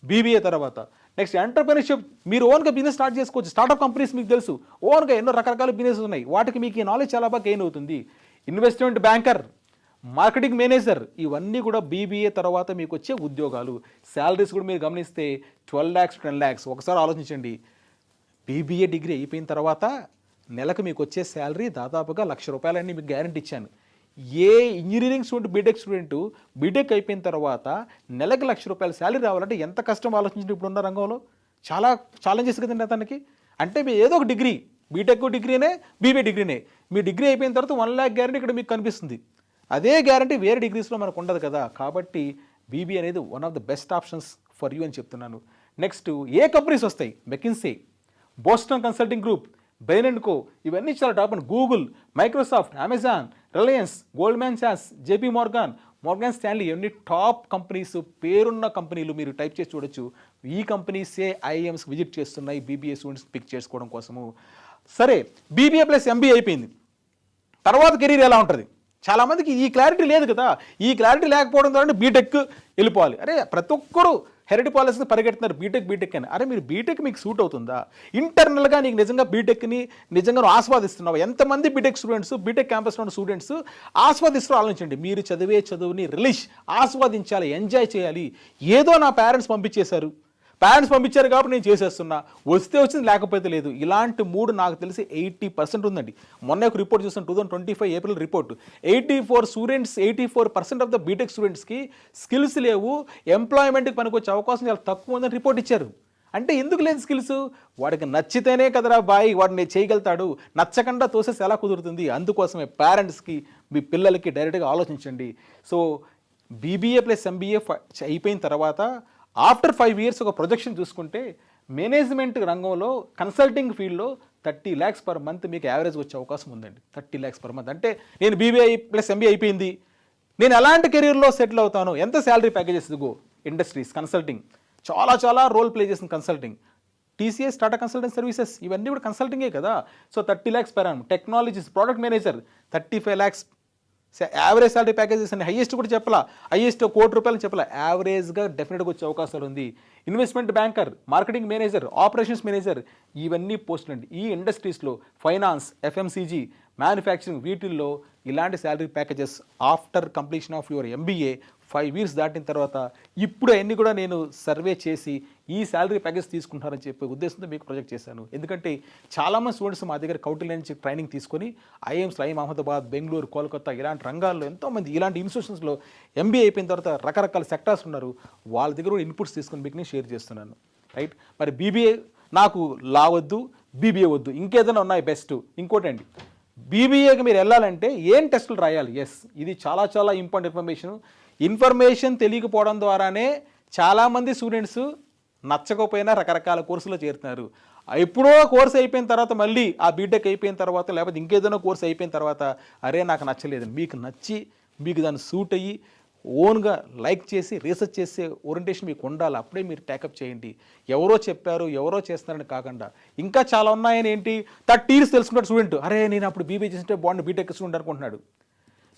బీబీఏ తర్వాత. నెక్స్ట్ ఎంటర్ప్రెన్యూర్షిప్, మీరు ఓన్గా బిజినెస్ స్టార్ట్ చేసుకోవచ్చు. స్టార్ట్అప్ కంపెనీస్ మీకు తెలుసు, ఓన్గా ఎన్నో రకరకాల బిజినెస్ ఉన్నాయి, వాటికి మీకు ఈ నాలెడ్జ్ చాలా బాగా గెయిన్ అవుతుంది. ఇన్వెస్ట్మెంట్ బ్యాంకర్, మార్కెటింగ్ మేనేజర్, ఇవన్నీ కూడా బీబీఏ తర్వాత మీకు వచ్చే ఉద్యోగాలు. శాలరీస్ కూడా మీరు గమనిస్తే 12 lakhs 10 lakhs. ఒకసారి ఆలోచించండి, బీబీఏ డిగ్రీ అయిపోయిన తర్వాత నెలకు మీకు వచ్చే శాలరీ దాదాపుగా ₹1,00,000 మీకు గ్యారెంటీ ఇచ్చాను. ఏ engineering student, BTech student BTech అయిపోయిన తర్వాత నెలకు ₹1,00,000 శాలరీ రావాలంటే ఎంత కష్టం ఆలోచించండి. ఇప్పుడున్న రంగంలో చాలా ఛాలెంజెస్ కదండి అతనికి. అంటే మీరు ఏదో ఒక డిగ్రీ, బీటెక్ డిగ్రీనే, బీబీఏ డిగ్రీనే, మీ డిగ్రీ అయిపోయిన తర్వాత 1 lakh గ్యారెంటీ ఇక్కడ మీకు కనిపిస్తుంది. అదే గ్యారంటీ వేరే డిగ్రీస్లో మనకు ఉండదు కదా. కాబట్టి బీబీఏ అనేది one of the best options for you అని చెప్తున్నాను. నెక్స్ట్ ఏ కంపెనీస్ వస్తాయి? McKinsey, Boston Consulting Group, Bain and co, ఇవన్నీ చాలా top and Google, Microsoft, Amazon, Reliance, Goldman సాక్స్, జేపీ మోర్గాన్, మోర్గాన్ స్టాన్లీ, ఇవన్నీ టాప్ కంపెనీస్, పేరున్న కంపెనీలు. మీరు టైప్ చేసి చూడొచ్చు. ఈ కంపెనీసే ఐఎమ్స్ విజిట్ చేస్తున్నాయి బీబీఏ స్టూడెంట్స్ పిక్ చేసుకోవడం కోసము. సరే, బీబీఏ ప్లస్ ఎంబీఏ అయిపోయింది, తర్వాత కెరీర్ ఎలా ఉంటుంది? చాలామందికి ఈ క్లారిటీ లేదు కదా. ఈ క్లారిటీ లేకపోవడం ద్వారా బీటెక్ వెళ్ళిపోవాలి. అరే ప్రతి ఒక్కరు హెరిడి పాలసీని పరిగెడుతున్నారు, బీటెక్ అని. అరే మీరు బీటెక్ మీకు సూట్ అవుతుందా? ఇంటర్నల్గా నీకు నిజంగా బీటెక్ని నిజంగా నువ్వు ఆస్వాదిస్తున్నావు? ఎంతమంది బీటెక్ స్టూడెంట్స్, బీటెక్ క్యాంపస్లో ఉన్న స్టూడెంట్స్ ఆస్వాదిస్తూ ఆలోచించండి. మీరు చదివే చదువుని రిలీజ్ ఆస్వాదించాలి, ఎంజాయ్ చేయాలి. ఏదో నా పేరెంట్స్ పంపించారు కాబట్టి నేను చేసేస్తున్నా, వస్తే వచ్చింది లేకపోతే లేదు. ఇలాంటి మూడు నాకు తెలిసి 80% ఉందండి. మొన్న ఒక రిపోర్ట్ చూసాను, 2025 April report. 84% of the BTech స్టూడెంట్స్కి స్కిల్స్ లేవు, ఎంప్లాయ్మెంట్కి పనికొచ్చే అవకాశం చాలా తక్కువ ఉందని రిపోర్ట్ ఇచ్చారు. అంటే ఎందుకు లేదు స్కిల్స్? వాడికి నచ్చితేనే కదరా బాయ్ వాడిని చేయగలుగుతాడు, నచ్చకుండా తోసేసి ఎలా కుదురుతుంది? అందుకోసమే పేరెంట్స్కి, మీ పిల్లలకి డైరెక్ట్గా ఆలోచించండి. సో బీబీఏ ప్లస్ ఎంబీఏ అయిపోయిన తర్వాత ఆఫ్టర్ 5 years ఒక ప్రొజెక్షన్ చూసుకుంటే మేనేజ్మెంట్ రంగంలో కన్సల్టింగ్ ఫీల్డ్లో 30 lakhs per month మీకు యావరేజ్ వచ్చే అవకాశం ఉందండి. 30 lakhs per month అంటే నేను బీబీఏ ప్లస్ ఎంబీఏ అయిపోయింది, నేను ఎలాంటి కెరీర్లో సెటిల్ అవుతాను, ఎంత శాలరీ ప్యాకేజెస్, ఇదిగో ఇండస్ట్రీస్, కన్సల్టింగ్, చాలా చాలా రోల్ ప్లే చేసిన consulting, TCS, Tata consultant services, ఇవన్నీ కూడా కన్సల్టింగే కదా. So 30 lakhs per annum. Technologies, product manager 35 lakhs. Average salary packages అని హైయెస్ట్ కూడా చెప్పాలా, హైయెస్ట్ ₹1,00,00,000 చెప్పాలా, యావరేజ్గా డెఫినెట్గా వచ్చే అవకాశాలు ఉంది. Investment banker, marketing manager, operations manager, ఇవన్నీ పోస్టులు అండి. ఈ ఇండస్ట్రీస్లో ఫైనాన్స్, ఎఫ్ఎంసీజీ, మ్యానుఫ్యాక్చరింగ్, వీటిల్లో ఇలాంటి salary packages after completion of your MBA 5 years దాటిన తర్వాత ఇప్పుడు అన్నీ కూడా నేను సర్వే చేసి ఈ శాలరీ ప్యాకేజ్ తీసుకుంటారని చెప్పే ఉద్దేశంతో మీకు ప్రొజెక్ట్ చేశాను. ఎందుకంటే చాలామంది స్టూడెంట్స్ మా దగ్గర కౌటిల్య నుంచి ట్రైనింగ్ తీసుకొని ఐఎమ్స్, ఐఎం అహ్మదాబాద్, బెంగళూరు, కోల్కతా ఇలాంటి రంగాల్లో ఎంతోమంది ఇలాంటి ఇన్స్టిట్యూషన్స్లో ఎంబీఏ అయిపోయిన తర్వాత రకరకాల సెక్టార్స్ ఉన్నారు. వాళ్ళ దగ్గర కూడా ఇన్పుట్స్ తీసుకొని మీకు నేను షేర్ చేస్తున్నాను. రైట్, మరి బీబీఏ నాకు లా వద్దు, బీబీఏ వద్దు, ఇంకేదైనా ఉన్నాయి బెస్ట్. ఇంకోటండి, బీబీఏకి మీరు వెళ్ళాలంటే ఏం టెస్టులు రాయాలి? ఇది చాలా చాలా ఇంపార్టెంట్ ఇన్ఫర్మేషన్ తెలియకపోవడం ద్వారానే చాలామంది స్టూడెంట్స్ నచ్చకపోయినా రకరకాల కోర్సులో చేరుతున్నారు. ఎప్పుడో కోర్స్ అయిపోయిన తర్వాత మళ్ళీ ఆ బీటెక్ అయిపోయిన తర్వాత లేకపోతే ఇంకేదైనా కోర్స్ అయిపోయిన తర్వాత అరే నాకు నచ్చలేదు, మీకు నచ్చి మీకు దాన్ని సూట్ అయ్యి ఓన్గా లైక్ చేసి రీసెర్చ్ చేసే ఓరియంటేషన్ మీకు ఉండాలి. అప్పుడే మీరు టేకప్ చేయండి. ఎవరో చెప్పారు, ఎవరో చేస్తున్నారని కాకుండా ఇంకా చాలా ఉన్నాయని ఏంటి 30 years తెలుసుకున్నాడు స్టూడెంట్, అరే నేను అప్పుడు బీబీఏ చేస్తుంటే బాగుండు, బీటెక్ స్టూడెంట్ అనుకుంటున్నాడు,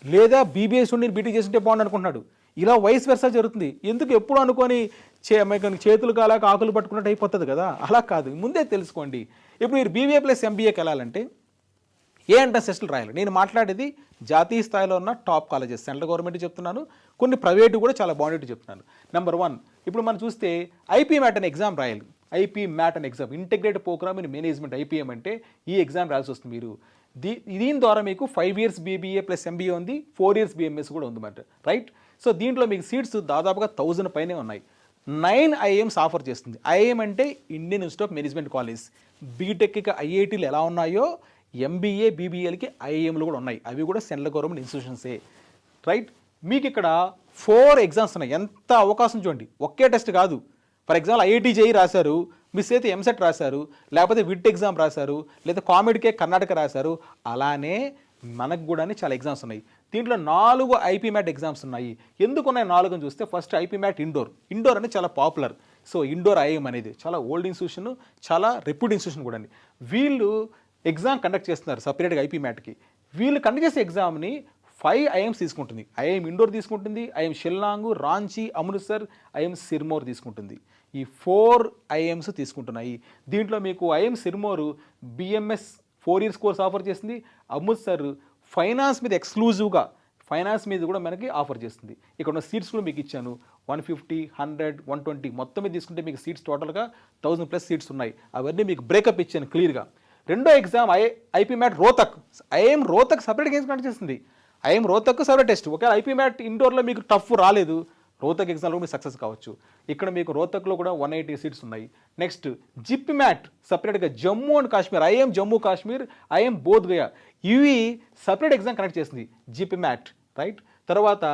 లేదా బీబీఏ స్టూడెంట్ బీటెక్ చేస్తుంటే బాగుండు అనుకుంటున్నాడు. ఇలా వైస్ వెర్సా జరుగుతుంది. ఎందుకు ఎప్పుడు అనుకొని చేతులు కాలాక ఆకులు పట్టుకున్నట్టు అయిపోతుంది కదా, అలా కాదు, ముందే తెలుసుకోండి. ఇప్పుడు మీరు బీబీఏ ప్లస్ ఎంబీఏకి వెళ్ళాలంటే ఏ ఎంట్రన్స్ టెస్టులు రాయాలి? నేను మాట్లాడేది జాతీయ స్థాయిలో ఉన్న టాప్ కాలేజెస్, సెంట్రల్ గవర్నమెంట్ చెప్తున్నాను, కొన్ని ప్రైవేటు కూడా చాలా బాగుండేటి చెప్తున్నాను. నెంబర్ 1, ఇప్పుడు మనం చూస్తే ఐపీ మ్యాట్ అనే ఎగ్జామ్ రాయాలి. ఐపీ మ్యాట్ అనే exam, integrated program in management, IPM అంటే ఈ ఎగ్జామ్ రాయాల్సి వస్తుంది. మీరు దీని ద్వారా మీకు 5 years బీబీఏ ప్లస్ ఎంబీఏ ఉంది, 4 years బీఎంఎస్ కూడా ఉందన్నమాట. రైట్, సో దీంట్లో మీకు సీట్స్ దాదాపుగా 1000 పైనే ఉన్నాయి. 9 ఐఐఎమ్స్ ఆఫర్ చేస్తుంది. ఐఐఎం అంటే Indian institute of management college. బీటెక్కి ఐఐటీలు ఎలా ఉన్నాయో ఎంబీఏ బీబీఏలకి ఐఐఎంలు కూడా ఉన్నాయి. అవి కూడా సెంట్రల్ గవర్నమెంట్ ఇన్స్టిట్యూషన్సే. రైట్, మీకు ఇక్కడ 4 ఎగ్జామ్స్ ఉన్నాయి. ఎంత అవకాశం చూడండి, ఒకే టెస్ట్ కాదు. ఫర్ ఎగ్జాంపుల్ ఐఐటీ జేఈ రాశారు, మిస్ అయితే ఎంసెట్ రాశారు, లేకపోతే విట్ ఎగ్జామ్ రాశారు, లేదా కామెడీకే కర్ణాటక రాశారు. అలానే మనకు కూడా చాలా ఎగ్జామ్స్ ఉన్నాయి. దీంట్లో 4 ఐపీ మ్యాట్ ఎగ్జామ్స్ ఉన్నాయి. ఎందుకు ఉన్నాయి 4 అని చూస్తే, ఫస్ట్ ఐపీ మ్యాట్ ఇండోర్ అనేది చాలా పాపులర్. సో ఇండోర్ ఐఎం అనేది చాలా ఓల్డ్ ఇన్స్టిట్యూషన్, చాలా రెప్యూటెడ్ ఇన్స్టిట్యూషన్ కూడా అండి. వీళ్ళు ఎగ్జామ్ కండక్ట్ చేస్తున్నారు సపరేట్గా ఐపీ మ్యాట్కి. వీళ్ళు కండక్ట్ చేసే ఎగ్జామ్ని 5 ఐఎమ్స్ తీసుకుంటుంది. ఐఎం ఇండోర్ తీసుకుంటుంది, ఐఎం షిల్లాంగ్, రాంచీ, అమృత్సర్, ఐఎం సిర్మోర్ తీసుకుంటుంది. ఈ 4 ఐఎమ్స్ తీసుకుంటున్నాయి. దీంట్లో మీకు IIM Sirmaur BMS 4 years course offer చేస్తుంది. అమృత్సర్ ఫైనాన్స్ మీద ఎక్స్క్లూజివ్గా ఫైనాన్స్ మీద కూడా మనకి ఆఫర్ చేస్తుంది. ఇక్కడ ఉన్న సీట్స్ కూడా మీకు ఇచ్చాను. 150, 100, 120 మొత్తం మీద తీసుకుంటే మీకు సీట్స్ టోటల్గా 1000+ సీట్స్ ఉన్నాయి. అవన్నీ మీకు బ్రేకప్ ఇచ్చాను క్లియర్గా. రెండో exam IPMAT Rohtak. IIM Rohtak separate గేమ్స్ కండక్ట్ చేస్తుంది. IIM Rohtak separate test. ఒకవేళ ఐపీ మ్యాట్ ఇండోర్లో మీకు టఫ్ రాలేదు, రోహతక్ ఎగ్జామ్లో మీరు సక్సెస్ కావచ్చు. ఇక్కడ మీకు రోహతక్లో కూడా 180 సీట్స్ ఉన్నాయి. నెక్స్ట్ జిప్ మ్యాట్ సపరేట్గా Jammu and Kashmir, IIM Jammu Kashmir, IIM Bodh Gaya, ఇవి సపరేట్ ఎగ్జామ్ కండక్ట్ చేస్తుంది జిప్ మ్యాట్. రైట్, తర్వాత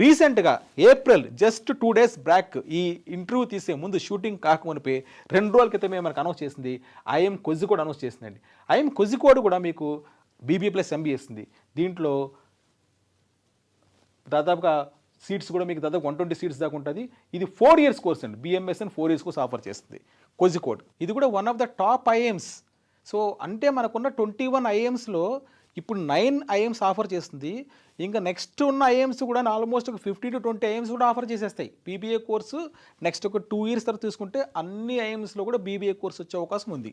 రీసెంట్గా ఏప్రిల్ జస్ట్ 2 days బ్యాక్ ఈ ఇంటర్వ్యూ తీసే ముందు షూటింగ్ కాకమునిపై 2 రోజుల క్రితమే మనకు అనౌన్స్ చేసింది ఐఎం కోజికోడ్ అనౌన్స్ చేసిందండి. ఐఎం కోజికోడ్ కూడా మీకు బీబీఏ ప్లస్ ఎంబీఏ ఇస్తుంది. దీంట్లో దాదాపుగా సీట్స్ కూడా మీకు దాదాపు 120 సీట్స్ దాకా ఉంటుంది. ఇది 4 years కోర్స్ అండి. బిఎంఎస్ అని 4 years కోర్స్ ఆఫర్ చేస్తుంది కోజికోడ్. ఇది కూడా one of the top IIMs. So అంటే మనకున్న 21 ఐఎమ్స్లో ఇప్పుడు 9 ఐఎమ్స్ ఆఫర్ చేస్తుంది. ఇంకా నెక్స్ట్ ఉన్న ఐఎమ్స్ కూడా ఆల్మోస్ట్ ఒక 50 to 20 ఐఎమ్స్ కూడా ఆఫర్ చేసేస్తాయి. బీబీఏ కోర్సు నెక్స్ట్ ఒక 2 years తర్వాత తీసుకుంటే అన్ని ఐఎమ్స్లో కూడా బీబీఏ కోర్స్ వచ్చే అవకాశం ఉంది.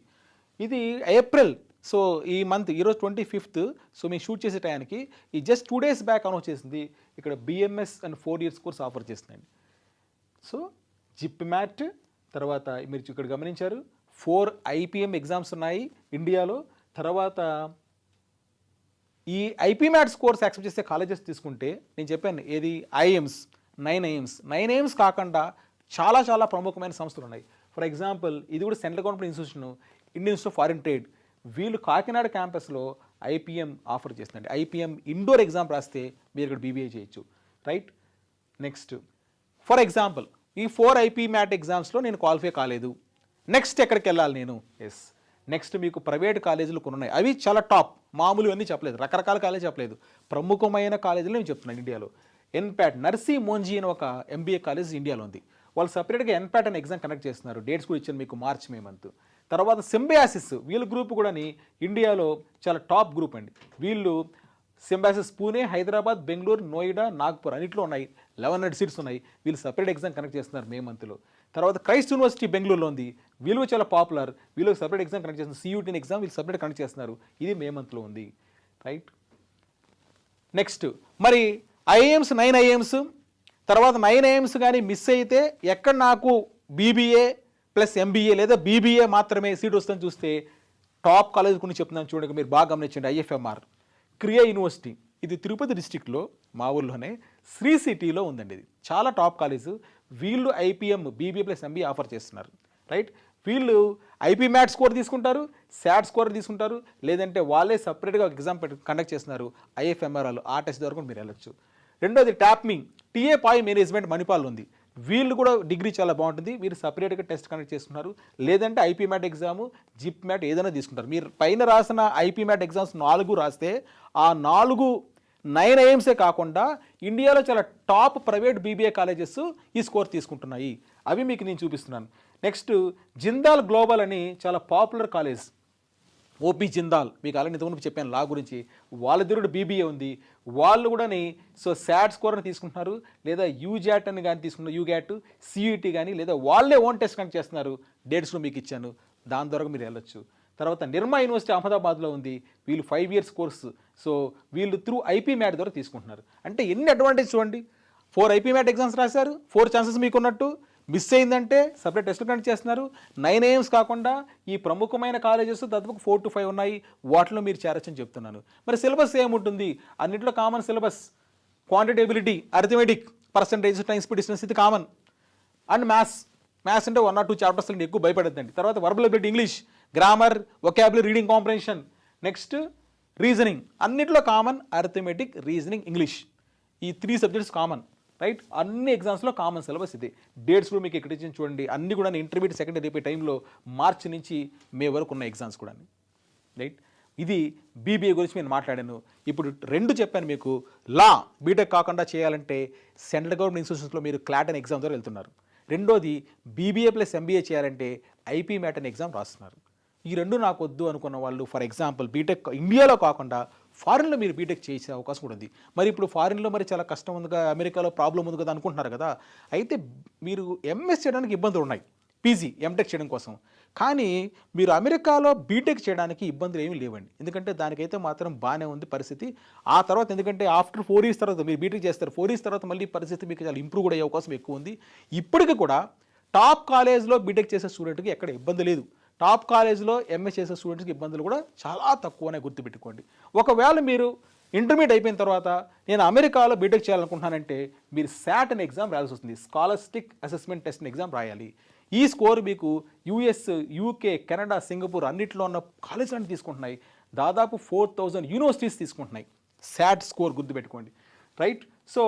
ఇది ఏప్రిల్. సో ఈ మంత్ ఈరోజు 25th. సో మేము షూట్ చేసే టైంకి ఈ జస్ట్ 2 days బ్యాక్ అనౌన్స్ చేసింది ఇక్కడ BMS and 4 years course offer చేస్తుందండి. సో జిప్ మ్యాట్ తర్వాత మీరు ఇక్కడ గమనించారు 4 ఐపీఎం ఎగ్జామ్స్ ఉన్నాయి ఇండియాలో. తర్వాత ఈ ఐపీ మ్యాట్స్ కోర్స్ యాక్సెప్ట్ చేసే కాలేజెస్ తీసుకుంటే నేను చెప్పాను ఏది ఐఎమ్స్ 9 ఐఎమ్స్ కాకుండా చాలా చాలా ప్రముఖమైన సంస్థలు ఉన్నాయి. ఫర్ ఎగ్జాంపుల్ ఇది కూడా central government institution, Indian institute of foreign trade. వీళ్ళు కాకినాడ క్యాంపస్లో ఐపీఎం ఆఫర్ చేస్తుందండి. ఐపీఎం ఇండోర్ ఎగ్జామ్ రాస్తే మీరు ఇక్కడ బీబీఏ చేయొచ్చు. రైట్, నెక్స్ట్ ఫర్ ఎగ్జాంపుల్ ఈ 4 ఐపీ మ్యాట్ ఎగ్జామ్స్లో నేను క్వాలిఫై కాలేదు, నెక్స్ట్ ఎక్కడికి వెళ్ళాలి నేను? నెక్స్ట్ మీకు ప్రైవేట్ కాలేజీలు కొన్ని ఉన్నాయి. అవి చాలా టాప్, మామూలు అన్నీ చెప్పలేదు, రకరకాల కాలేజీ చెప్పలేదు, ప్రముఖమైన కాలేజీలు నేను చెప్తున్నాను ఇండియాలో. ఎన్పాట్ నర్సీ మోంజీ అని ఒక ఎంబీఏ కాలేజ్ ఇండియాలో ఉంది. వాళ్ళు సపరేట్గా ఎన్పాట్ అనే ఎగ్జామ్ కండక్ట్ చేస్తున్నారు. డేట్స్ కూడా ఇచ్చాను మీకు మార్చ్ మే మంత్. తర్వాత సింబయాసిస్ వీళ్ళ గ్రూప్ కూడా ఇండియాలో చాలా టాప్ గ్రూప్ అండి. వీళ్ళు సింబయాసిస్ పూణే, హైదరాబాద్, బెంగళూరు, నోయిడా, నాగ్పూర్ అన్నింటిలో ఉన్నాయి. 1100 సీట్స్ ఉన్నాయి. వీళ్ళు సపరేట్ ఎగ్జామ్ కండక్ట్ చేస్తున్నారు మే మంత్లో. తర్వాత క్రైస్ట్ యూనివర్సిటీ బెంగళూరులో ఉంది. వీళ్ళు చాలా పాపులర్. వీళ్ళు సపరేట్ ఎగ్జామ్ కండక్ట్ చేస్తున్నారు. సియూటీ ఎగ్జామ్ వీళ్ళు సపరేట్ కండక్ట్ చేస్తున్నారు. ఇది మే మంత్లో ఉంది. రైట్. నెక్స్ట్ మరి ఐఏఎమ్స్ 9 ఐఏఎమ్స్ తర్వాత 9 ఐఏఎమ్స్ కానీ మిస్ అయితే ఎక్కడ నాకు బీబీఏ ప్లస్ ఎంబీఏ లేదా బీబీఏ మాత్రమే సీట్ వస్తుందని చూస్తే టాప్ కాలేజ్ గురించి చెప్తున్నాను చూడండి. మీరు బాగా గమనించండి. ఐఎఫ్ఎంఆర్ క్రియా యూనివర్సిటీ ఇది తిరుపతి డిస్టిక్లో మా ఊర్లోనే శ్రీ సిటీలో ఉందండి. ఇది చాలా టాప్ కాలేజ్. వీళ్ళు IPM BBA plus MBA offer చేస్తున్నారు. రైట్. వీళ్ళు ఐపీ మ్యాట్ స్కోర్ తీసుకుంటారు, శాట్ స్కోర్ తీసుకుంటారు, లేదంటే వాళ్ళే సపరేట్గా ఎగ్జామ్ కండక్ట్ చేస్తున్నారు. ఐఎఫ్ఎంఆర్ వాళ్ళు ఆ టెస్ట్ వరకు మీరు వెళ్ళొచ్చు. రెండోది టాప్మింగ్ టీఏ పాయ్ మేనేజ్మెంట్ మణిపాల్ ఉంది. వీళ్ళు కూడా డిగ్రీ చాలా బాగుంటుంది. వీరు సపరేట్గా టెస్ట్ కండక్ట్ చేస్తున్నారు. లేదంటే IPMAT exam, JIPMAT ఏదైనా తీసుకుంటారు. మీరు పైన రాసిన ఐపీ మ్యాట్ ఎగ్జామ్స్ 4 రాస్తే ఆ 4 9 ఐఎమ్సే కాకుండా ఇండియాలో చాలా టాప్ ప్రైవేట్ బీబీఏ కాలేజెస్ ఈ స్కోర్ తీసుకుంటున్నాయి. అవి మీకు నేను చూపిస్తున్నాను. నెక్స్ట్ జిందాల్ గ్లోబల్ అని చాలా పాపులర్ కాలేజ్. ఓపీ జిందాల్ మీకు అలాంటి ఇంతకుముందు చెప్పాను లా గురించి. వాళ్ళ దగ్గర బీబీఏ ఉంది. వాళ్ళు కూడా శాట్ స్కోర్ అని తీసుకుంటున్నారు, లేదా యూజాట్ అని కానీ తీసుకుంటున్నారు, యూగ్యాట్, సిఈటీ కానీ, లేదా వాళ్ళే ఓన్ టెస్ట్ కండక్ట్ చేస్తున్నారు. డేట్స్లో మీకు ఇచ్చాను. దాని ద్వారా మీరు వెళ్ళొచ్చు. తర్వాత నిర్మా యూనివర్సిటీ అహ్మదాబాద్లో ఉంది. వీళ్ళు 5 ఇయర్స్ కోర్సు. సో వీళ్ళు త్రూ ఐపీ మ్యాట్ ద్వారా తీసుకుంటున్నారు. అంటే ఎన్ని అడ్వాంటేజ్ చూడండి. 4 ఐపీ మ్యాట్ ఎగ్జామ్స్ రాశారు, 4 ఛాన్సెస్ మీకు ఉన్నట్టు. మిస్ అయిందంటే సపరేట్ టెస్టులు కండక్ట్ చేస్తున్నారు. 9 ఐఎమ్స్ కాకుండా ఈ ప్రముఖమైన కాలేజెస్ దాదాపు 4 to 5 ఉన్నాయి. వాటిలో మీరు చేరొచ్చని చెప్తున్నాను. మరి సిలబస్ ఏముంటుంది? అన్నింటిలో common syllabus. Quantitative ability, arithmetic, percentage, time speed, distance ఇది కామన్. అండ్ మ్యాథ్స్ అంటే 1 or 2 చాప్టర్స్ ఎక్కువ భయపడద్దండి. తర్వాత verbal ability, English, grammar, vocabulary, reading comprehension, next reasoning అన్నింటిలో కామన్. అరిథమెటిక్, రీజనింగ్, ఇంగ్లీష్ ఈ 3 సబ్జెక్ట్స్ కామన్. రైట్. అన్ని ఎగ్జామ్స్లో కామన్ సిలబస్ ఇది. డేట్స్ కూడా మీకు ఇక్కడ ఇచ్చి చూడండి. అన్ని కూడా ఇంటర్మీడియట్ సెకండరీ అయిపోయే టైంలో మార్చి నుంచి మే వరకు ఉన్న ఎగ్జామ్స్ కూడా. రైట్. ఇది బీబీఏ గురించి నేను మాట్లాడాను. ఇప్పుడు 2 చెప్పాను మీకు. లా బీటెక్ కాకుండా చేయాలంటే సెంట్రల్ గవర్నమెంట్ ఇన్స్టిట్యూషన్స్లో మీరు క్లాట్ అనే ఎగ్జామ్ ద్వారా వెళ్తున్నారు. రెండోది బీబీఏ ప్లస్ ఎంబీఏ చేయాలంటే ఐపీ మ్యాట్ అనే ఎగ్జామ్ రాస్తున్నారు. ఈ 2 నాకు వద్దు అనుకున్న వాళ్ళు ఫర్ ఎగ్జాంపుల్ బీటెక్ ఇండియాలో కాకుండా ఫారిన్లో మీరు బీటెక్ చేసే అవకాశం కూడా ఉంది. మరి ఇప్పుడు ఫారిన్లో మరి చాలా కష్టం ఉంది కదా, అమెరికాలో ప్రాబ్లం ఉంది కదా అనుకుంటున్నారు కదా. అయితే మీరు ఎంఎస్ చేయడానికి ఇబ్బందులు ఉన్నాయి, పీజీ ఎంటెక్ చేయడం కోసం. కానీ మీరు అమెరికాలో బీటెక్ చేయడానికి ఇబ్బందులు ఏమీ లేవండి. ఎందుకంటే దానికైతే మాత్రం బాగానే ఉంది పరిస్థితి. ఆ తర్వాత ఎందుకంటే ఆఫ్టర్ 4 years తర్వాత మీరు బీటెక్ చేస్తారు. 4 years తర్వాత మళ్ళీ పరిస్థితి మీకు చాలా ఇంప్రూవ్ కూడా అయ్యే అవకాశం ఎక్కువ ఉంది. ఇప్పటికీ కూడా టాప్ కాలేజ్లో బీటెక్ చేసే స్టూడెంట్కి ఎక్కడ ఇబ్బంది లేదు. టాప్ కాలేజ్లో ఎంఎస్ చేసే స్టూడెంట్స్కి ఇబ్బందులు కూడా చాలా తక్కువనే గుర్తుపెట్టుకోండి. ఒకవేళ మీరు ఇంటర్మీడియట్ అయిపోయిన తర్వాత నేను అమెరికాలో బీటెక్ చేయాలనుకుంటున్నానంటే మీరు శాట్ అనే ఎగ్జామ్ రాయాల్సి వస్తుంది. స్కాలర్స్టిక్ అసెస్మెంట్ టెస్ట్ ఎగ్జామ్ రాయాలి. ఈ స్కోర్ మీకు యుఎస్, యూకే, కెనడా, సింగపూర్ అన్నింటిలో ఉన్న కాలేజీలు అన్ని తీసుకుంటున్నాయి. దాదాపు 4000 యూనివర్సిటీస్ తీసుకుంటున్నాయి. శాట్ స్కోర్ గుర్తుపెట్టుకోండి. రైట్. సో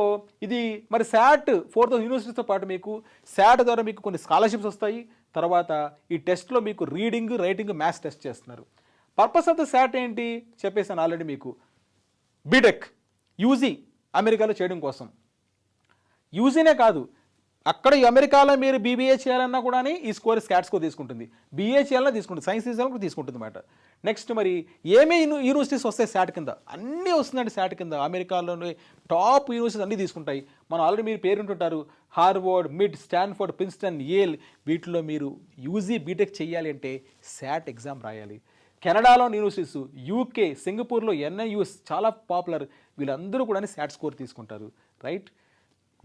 ఇది మరి శాట్ 4000 యూనివర్సిటీస్తో పాటు మీకు శాట్ ద్వారా మీకు కొన్ని స్కాలర్షిప్స్ వస్తాయి. తర్వాత ఈ టెస్ట్లో మీకు రీడింగ్, రైటింగ్, మ్యాథ్స్ టెస్ట్ చేస్తున్నారు. పర్పస్ ఆఫ్ ద శాట్ ఏంటి చెప్పేసాను ఆల్రెడీ మీకు. బీటెక్ యూజీ అమెరికాలో చేయడం కోసం. యూజీనే కాదు, అక్కడ అమెరికాలో మీరు బీబీఏ చేయాలన్నా కూడా ఈ స్కోర్ స్కాట్ స్కోర్ తీసుకుంటుంది. బీఏ చేయాలన్నా తీసుకుంటుంది, సైన్స్ తీసుకోవాలన్నా తీసుకుంటుంది అన్నమాట. నెక్స్ట్ మరి ఏమే యూనివర్సిటీస్ వస్తాయి శాట్ కింద? అన్నీ వస్తుందండి శాట్ కింద. అమెరికాలోని టాప్ యూనివర్సిటీస్ అన్నీ తీసుకుంటాయి. మనం ఆల్రెడీ మీరు పేరుంటుంటారు Harvard, MIT, Stanford, Princeton, Yale. వీటిలో మీరు యూజీ బీటెక్ చేయాలి అంటే శాట్ ఎగ్జామ్ రాయాలి. కెనడాలో యూనివర్సిటీస్, యూకే, సింగపూర్లో ఎన్ఐయూఎస్ చాలా పాపులర్. వీళ్ళందరూ కూడా శాట్ స్కోర్ తీసుకుంటారు. రైట్.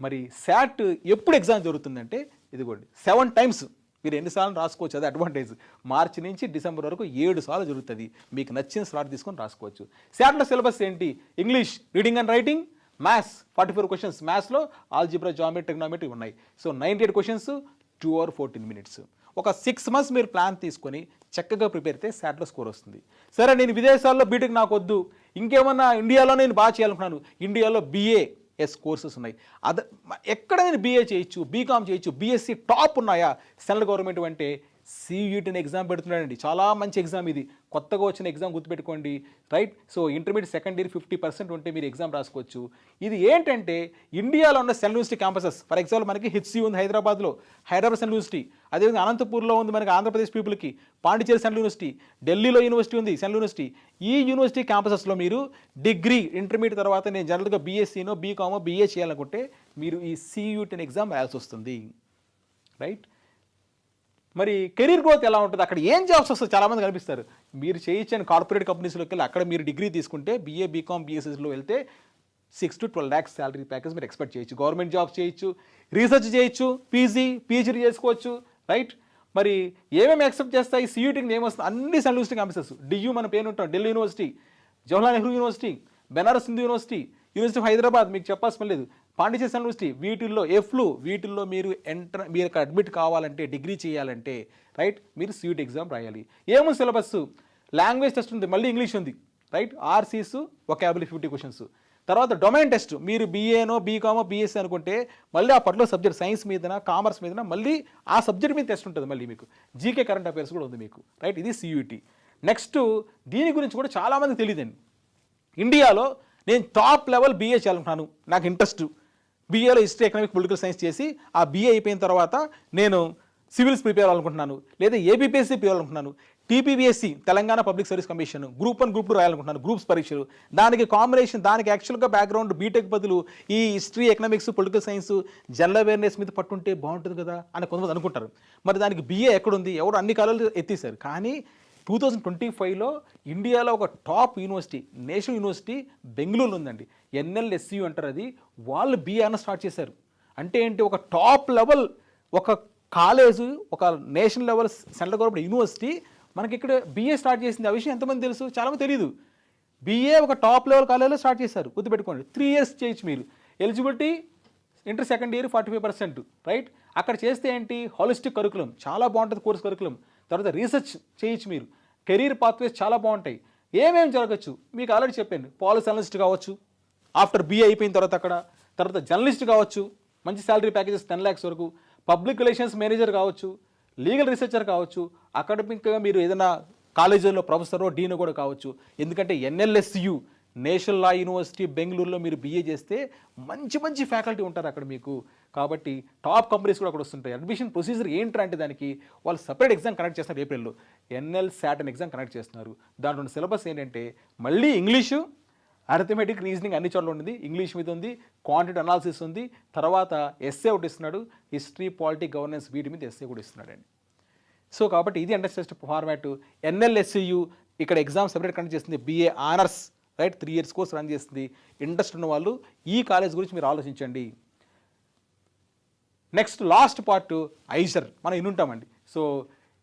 మరి శాట్ ఎప్పుడు ఎగ్జామ్ జరుగుతుందంటే ఇదిగోండి 7 times మీరు ఎన్నిసార్లు రాసుకోవచ్చు. అది అడ్వాంటేజ్. మార్చి నుంచి డిసెంబర్ వరకు 7 సార్లు జరుగుతుంది. మీకు నచ్చిన స్లాట్ తీసుకొని రాసుకోవచ్చు. శాట్లో సిలబస్ ఏంటి? English, reading and writing, maths 44 questions. మ్యాథ్స్లో ఆల్జిబ్రా, జామెట్రీ, ట్రిగ్నోమెట్రీ ఉన్నాయి. So 98 questions, 2 hours 14 minutes. ఒక 6 months మీరు ప్లాన్ తీసుకొని చక్కగా ప్రిపేర్ అయితే శాట్లో స్కోర్ వస్తుంది. సరే నేను విదేశాల్లో బీటెక్ నాకు వద్దు, ఇంకేమన్నా ఇండియాలో నేను బాగా చేయాలనుకున్నాను. ఇండియాలో BAS కోర్సెస్ ఉన్నాయి. ఎక్కడ నేను BA చేయొచ్చు, బీకామ్ చేయొచ్చు, BSc టాప్ ఉన్నాయా సెంట్రల్ గవర్నమెంట్ అంటే CUET అనే ఎగ్జామ్ పెడుతున్నాడండి. చాలా మంచి ఎగ్జామ్ ఇది. కొత్తగా వచ్చిన ఎగ్జామ్ గుర్తుపెట్టుకోండి, right? So intermediate second year 50% ఉంటే మీరు ఎగ్జామ్ రాసుకోవచ్చు. ఇది ఏంటంటే ఇండియాలో ఉన్న central university campuses. For example మనకి HCU ఉంది హైదరాబాద్లో, హైదరాబాద్ సెంట్రల్ యూనివర్సిటీ. అదేవిధంగా అనంతపూర్లో ఉంది మనకి ఆంధ్రప్రదేశ్ పీపుల్కి, పాండిచేరి సెంట్రల్ యూనివర్సిటీ, ఢిల్లీలో యూనివర్సిటీ ఉంది సెంట్రల్ యూనివర్సిటీ. ఈ యూనివర్సిటీ క్యాంపసెస్లో మీరు డిగ్రీ ఇంటర్మీడియట్ తర్వాత నేను జనరల్గా BScనో BComో BA చేయాలనుకుంటే మీరు ఈ CUET అనే ఎగ్జామ్ రాయాల్సి వస్తుంది, రైట్? మరి కెరీర్ గ్రోత్ ఎలా ఉంటుంది, అక్కడ ఏం జాబ్స్ వస్తుంది చాలామంది కనిపిస్తారు. మీరు చేయించని కార్పొరేట్ కంపెనీస్లోకి వెళ్ళి అక్కడ మీరు డిగ్రీ తీసుకుంటే BA BCom BScలో వెళ్తే 6 to 12 lakhs శాలరీ ప్యాకేజ్ మీరు ఎక్స్పెక్ట్ చేయొచ్చు. గవర్నమెంట్ జాబ్స్ చేయొచ్చు, రీసెర్చ్ చేయొచ్చు, PhD చేసుకోవచ్చు, రైట్? మరి ఏమేమి ఎక్సెప్ట్ చేస్తాయి CUETకి ఏమొస్తుంది? అన్ని సెంట్రల్ యూనివర్సిటీ క్యాంపసెస్. DU మన పేరు ఉంటాం, Delhi university, Jawaharlal Nehru university, Banaras Hindu university, university of Hyderabad మీకు చెప్పాల్సిన లేదు, పాండిచేరి సెంట్రల్ యూనివర్సిటీ, వీటిల్లో మీరు మీరు అడ్మిట్ కావాలంటే డిగ్రీ చేయాలంటే, రైట్, మీరు CUET ఎగ్జామ్ రాయాలి. ఏముంది సిలబస్? లాంగ్వేజ్ టెస్ట్ ఉంది, మళ్ళీ ఇంగ్లీష్ ఉంది, రైట్? RCs, vocabulary 50 questions. తర్వాత డొమైన్ టెస్ట్, మీరు BAనో BComో BSc అనుకుంటే మళ్ళీ ఆ పర్టికులర్ సబ్జెక్ట్ సైన్స్ మీదన కామర్స్ మీదన మళ్ళీ ఆ సబ్జెక్ట్ మీద టెస్ట్ ఉంటుంది. మళ్ళీ మీకు GK కరెంట్ అఫైర్స్ కూడా ఉంది మీకు, రైట్? ఇది CUET. నెక్స్ట్ దీని గురించి కూడా చాలామంది తెలియదండి. ఇండియాలో నేను టాప్ లెవెల్ BA చేయాలనుకున్నాను, నాకు ఇంట్రెస్ట్, BAలో హిస్టరీ ఎకనామిక్ పొలిటికల్ సైన్స్ చేసి ఆ BA అయిపోయిన తర్వాత నేను సివిల్స్ ప్రిపేర్ అవ్వాలనుకుంటున్నాను, లేదా ABPSC ప్రిపేర్ అవ్వాలనుకుంటున్నాను, TPPSC Telangana public service commission Group 1 Group 2 రాయాలనుకుంటున్నాను, గ్రూప్స్ పరీక్షలు. దానికి కాంబినేషన్, దానికి యాక్చువల్గా బ్యాక్గ్రౌండ్ బీటెక్ బదులు ఈ history economics political science general awareness మీద పట్టుంటే బాగుంటుంది కదా అని కొంతమంది అనుకుంటారు. మరి దానికి BA ఎక్కడుంది? ఎవరు అన్ని కాలాలు ఎత్తేసారు. కానీ 2025లో ఇండియాలో ఒక టాప్ యూనివర్సిటీ, నేషనల్ యూనివర్సిటీ బెంగళూరులో ఉందండి, NLSU అంటారు. అది వాళ్ళు BA స్టార్ట్ చేశారు. అంటే ఏంటి? ఒక టాప్ లెవెల్ ఒక కాలేజు, ఒక national level central government university మనకి ఇక్కడ BA స్టార్ట్ చేసింది. ఆ విషయం ఎంతమంది తెలుసు? చాలామంది తెలియదు. BA ఒక టాప్ లెవెల్ కాలేజ్లో స్టార్ట్ చేశారు, గుర్తుపెట్టుకోండి. 3 years చేయొచ్చు మీరు. Eligibility inter second year 45%, right? అక్కడ చేస్తే ఏంటి? హాలిస్టిక్ కరికులం, చాలా బాగుంటుంది కోర్స్ కరికులం. తర్వాత రీసెర్చ్ చేయొచ్చు మీరు, కెరీర్ పాత్వేస్ చాలా బాగుంటాయి. ఏమేమి జరగచ్చు మీకు ఆల్రెడీ చెప్పాను. పాలసీ అనలిస్ట్ కావచ్చు ఆఫ్టర్ BA అయిపోయిన తర్వాత అక్కడ. తర్వాత జర్నలిస్ట్ కావచ్చు, మంచి శాలరీ ప్యాకేజెస్ 10 lakhs వరకు. పబ్లిక్ రిలేషన్స్ మేనేజర్ కావచ్చు, లీగల్ రీసెర్చర్ కావచ్చు, అకాడమిక్గా మీరు ఏదైనా కాలేజీలో ప్రొఫెసరో డీనో కూడా కావచ్చు. ఎందుకంటే NLSU నేషనల్ లా యూనివర్సిటీ బెంగళూరులో మీరు BA చేస్తే మంచి మంచి ఫ్యాకల్టీ ఉంటారు అక్కడ మీకు. కాబట్టి టాప్ కంపెనీస్ కూడా అక్కడ వస్తుంటాయి. అడ్మిషన్ ప్రొసీజర్ ఏంటంటే దానికి వాళ్ళు సపరేట్ ఎగ్జామ్ కండక్ట్ చేస్తున్నారు ఏప్రిల్లో. NLSAT అనే ఎగ్జామ్ కండక్ట్ చేస్తున్నారు. దాంట్లో సిలబస్ ఏంటంటే మళ్ళీ ఇంగ్లీషు, అరిథమెటిక్, రీజనింగ్ అన్ని చోట్ల ఉంది, ఇంగ్లీష్ మీద ఉంది, క్వాంటిటీ అనాలిసిస్ ఉంది, తర్వాత ఎస్ఏ ఒకటి ఇస్తున్నాడు, హిస్టరీ పాలిటీ గవర్నెన్స్ వీటి మీద ఎస్ఏ కూడా ఇస్తున్నాడండి. సో కాబట్టి ఇది అండర్స్టాండ్ ఫార్మాట్. NLSU ఇక్కడ ఎగ్జామ్ సపరేట్ కండక్ట్ చేస్తుంది, BA honours, right? 3 years course run చేస్తుంది. ఇంట్రెస్ట్ ఉన్న వాళ్ళు ఈ కాలేజ్ గురించి మీరు ఆలోచించండి. నెక్స్ట్ లాస్ట్ పార్ట్ ఐజర్, మనం ఇన్నుంటామండి. So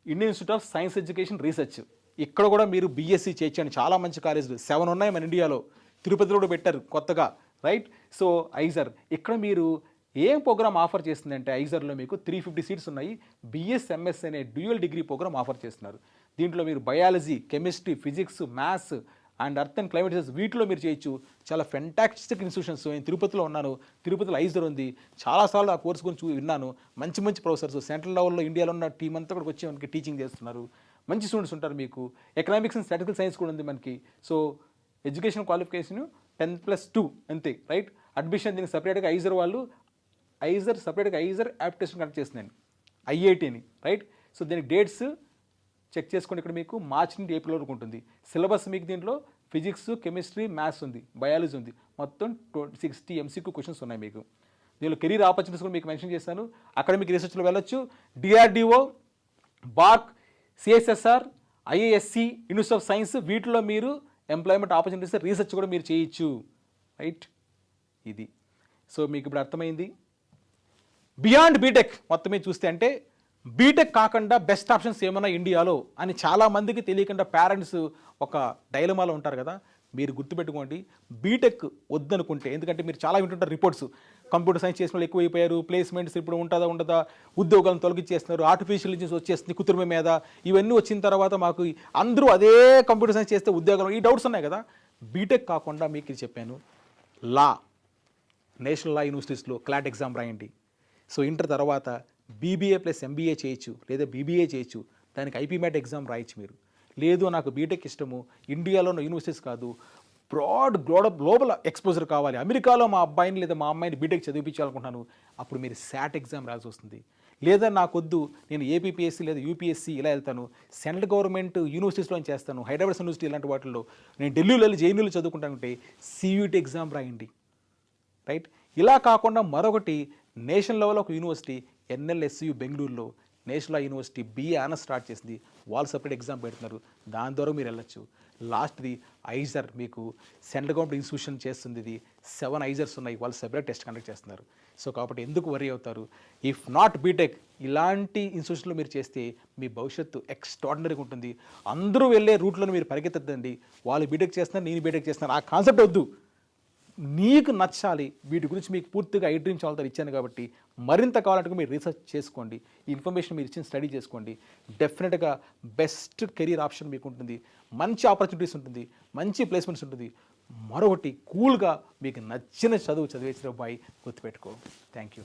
Indian institute of science education research, ఇక్కడ కూడా మీరు BSc చేయొచ్చండి. చాలా మంచి కాలేజీలు 7 ఉన్నాయి మన ఇండియాలో, తిరుపతిలో కూడా పెట్టారు కొత్తగా, రైట్? సో ఐజర్ ఇక్కడ మీరు ఏం ప్రోగ్రామ్ ఆఫర్ చేస్తుందంటే ఐజర్లో మీకు 350 seats ఉన్నాయి. BS-MS అనే డ్యూయల్ డిగ్రీ ప్రోగ్రామ్ ఆఫర్ చేస్తున్నారు. దీంట్లో మీరు biology, chemistry, physics, maths and earth and climate science వీటిలో మీరు చేయొచ్చు. చాలా ఫెంటాస్టిక్ ఇన్స్టిట్యూషన్స్. నేను తిరుపతిలో ఉన్నాను, తిరుపతిలో ఐజర్ ఉంది. చాలాసార్లు ఆ కోర్స్ గురించి విన్నాను. మంచి మంచి ప్రొఫెసర్స్ సెంట్రల్ లెవెల్లో ఇండియాలో ఉన్న టీం అంతా కూడా వచ్చి మనకి టీచింగ్ చేస్తున్నారు. మంచి స్టూడెంట్స్ ఉంటారు మీకు. ఎకనామిక్స్ అండ్ స్టాటిస్టికల్ సైన్స్ కూడా ఉంది మనకి. సో ఎడ్యుకేషన్ క్వాలిఫికేషన్ 10+2 అంతే, రైట్? అడ్మిషన్ దీనికి సపరేట్గా ఐజర్ వాళ్ళు సపరేట్గా ఐజర్ యాప్టిట్యూషన్ కండక్ట్ చేస్తున్నాను, IIT అని, రైట్? సో దీనికి డేట్స్ చెక్ చేసుకోండి. ఇక్కడ మీకు మార్చి నుండి ఏప్రిల్ వరకు ఉంటుంది. సిలబస్ మీకు దీంట్లో ఫిజిక్స్, కెమిస్ట్రీ, మ్యాథ్స్ ఉంది, బయాలజీ ఉంది. మొత్తం 60 MCQ క్వశ్చన్స్ ఉన్నాయి మీకు. దీనిలో కెరీర్ ఆపర్చునిటీస్ కూడా మీకు మెన్షన్ చేశాను. అకాడమిక్ రీసెర్చ్లో వెళ్ళొచ్చు. DRDO, BARC, CSSR, IISc, university of science వీటిలో మీరు ఎంప్లాయ్మెంట్ ఆపర్చునిటీస్ రీసెర్చ్ కూడా మీరు చేయొచ్చు, రైట్? ఇది. సో మీకు ఇప్పుడు అర్థమైంది. బియాండ్ బీటెక్ మొత్తం మీద చూస్తే అంటే బీటెక్ కాకుండా బెస్ట్ ఆప్షన్స్ ఏమన్నా ఇండియాలో అని చాలామందికి తెలియకుండా పేరెంట్స్ ఒక డైలమాలో ఉంటారు కదా. మీరు గుర్తుపెట్టుకోండి, బీటెక్ వద్దనుకుంటే, ఎందుకంటే మీరు చాలా వింటుంటారు రిపోర్ట్స్, కంప్యూటర్ సైన్స్ చేసిన వాళ్ళు ఎక్కువైపోయారు, ప్లేస్మెంట్స్ ఇప్పుడు ఉంటుందా ఉండదా, ఉద్యోగాలను తొలగించేస్తున్నారు, ఆర్టిఫిషియల్ ఇంటెలిజెన్స్ వచ్చేస్తుంది కృత్రిమ మీద, ఇవన్నీ వచ్చిన తర్వాత మాకు అందరూ అదే కంప్యూటర్ సైన్స్ చేస్తే ఉద్యోగాలు, ఈ డౌట్స్ ఉన్నాయి కదా. బీటెక్ కాకుండా మీకు ఇది చెప్పాను, లా, నేషనల్ లా యూనివర్సిటీస్లో క్లాట్ ఎగ్జామ్ రాయండి. సో ఇంటర్ తర్వాత BBA + MBA చేయొచ్చు, లేదా BBA చేయొచ్చు. దానికి ఐపీమ్యాట్ ఎగ్జామ్ రాయొచ్చు మీరు. లేదు నాకు బీటెక్ ఇష్టము, ఇండియాలో ఉన్న యూనివర్సిటీస్ కాదు, బ్రాడ్ గ్లోబల్ ఎక్స్పోజర్ కావాలి, అమెరికాలో మా అబ్బాయిని లేదా మా అమ్మాయిని బీటెక్ చదివించాలనుకుంటున్నాను, అప్పుడు మీరు శాట్ ఎగ్జామ్ రాసి వస్తుంది. లేదా నాకొద్దు, నేను ఏపీపీఎస్సీ లేదా యూపీఎస్సీ ఇలా వెళ్తాను, సెంట్రల్ గవర్నమెంట్ యూనివర్సిటీస్లో చేస్తాను, హైదరాబాద్ యూనివర్సిటీ ఇలాంటి వాటిల్లో, నేను ఢిల్లీలో వెళ్ళి జేఎన్యూలో చదువుకుంటానంటే సియూటీ ఎగ్జామ్ రాయండి. రైట్? ఇలా కాకుండా మరొకటి నేషనల్ లెవెల్ ఒక యూనివర్సిటీ ఎన్ఎల్ఎస్యు బెంగళూరులో national university BA honours start చేసింది, వాళ్ళు సపరేట్ ఎగ్జామ్ పెడుతున్నారు, దాని ద్వారా మీరు వెళ్ళొచ్చు. లాస్ట్ది ఐజర్, మీకు సెంట్రల్ గవర్నమెంట్ ఇన్స్టిట్యూషన్ చేస్తుంది, ఇది 7 ఐజర్స్ ఉన్నాయి, వాళ్ళు సెపరేట్ టెస్ట్ కండక్ట్ చేస్తున్నారు. సో కాబట్టి ఎందుకు వరీ అవుతారు? ఇఫ్ నాట్ బీటెక్ ఇలాంటి ఇన్స్టిట్యూషన్లో మీరు చేస్తే మీ భవిష్యత్తు ఎక్స్ట్రాడినరీగా ఉంటుంది. అందరూ వెళ్ళే రూట్లను మీరు పరిగెత్తద్దండి, వాళ్ళు బీటెక్ చేస్తున్నారు నేను బీటెక్ చేస్తున్నాను ఆ కాన్సెప్ట్ వద్దు. నీకు నచ్చాలి, వీటి గురించి మీకు పూర్తిగా ఐడ్రీమ్ చాలతో ఇచ్చాను కాబట్టి మరింత కావాలంటే మీరు రీసెర్చ్ చేసుకోండి, ఈ ఇన్ఫర్మేషన్ మీరు ఇచ్చిన స్టడీ చేసుకోండి. డెఫినెట్గా బెస్ట్ కెరీర్ ఆప్షన్ మీకు ఉంటుంది, మంచి ఆపర్చునిటీస్ ఉంటుంది, మంచి ప్లేస్మెంట్స్ ఉంటుంది. మరొకటి కూల్గా మీకు నచ్చిన చదువు చదివేసిన అబ్బాయి గుర్తుపెట్టుకో. Thank you.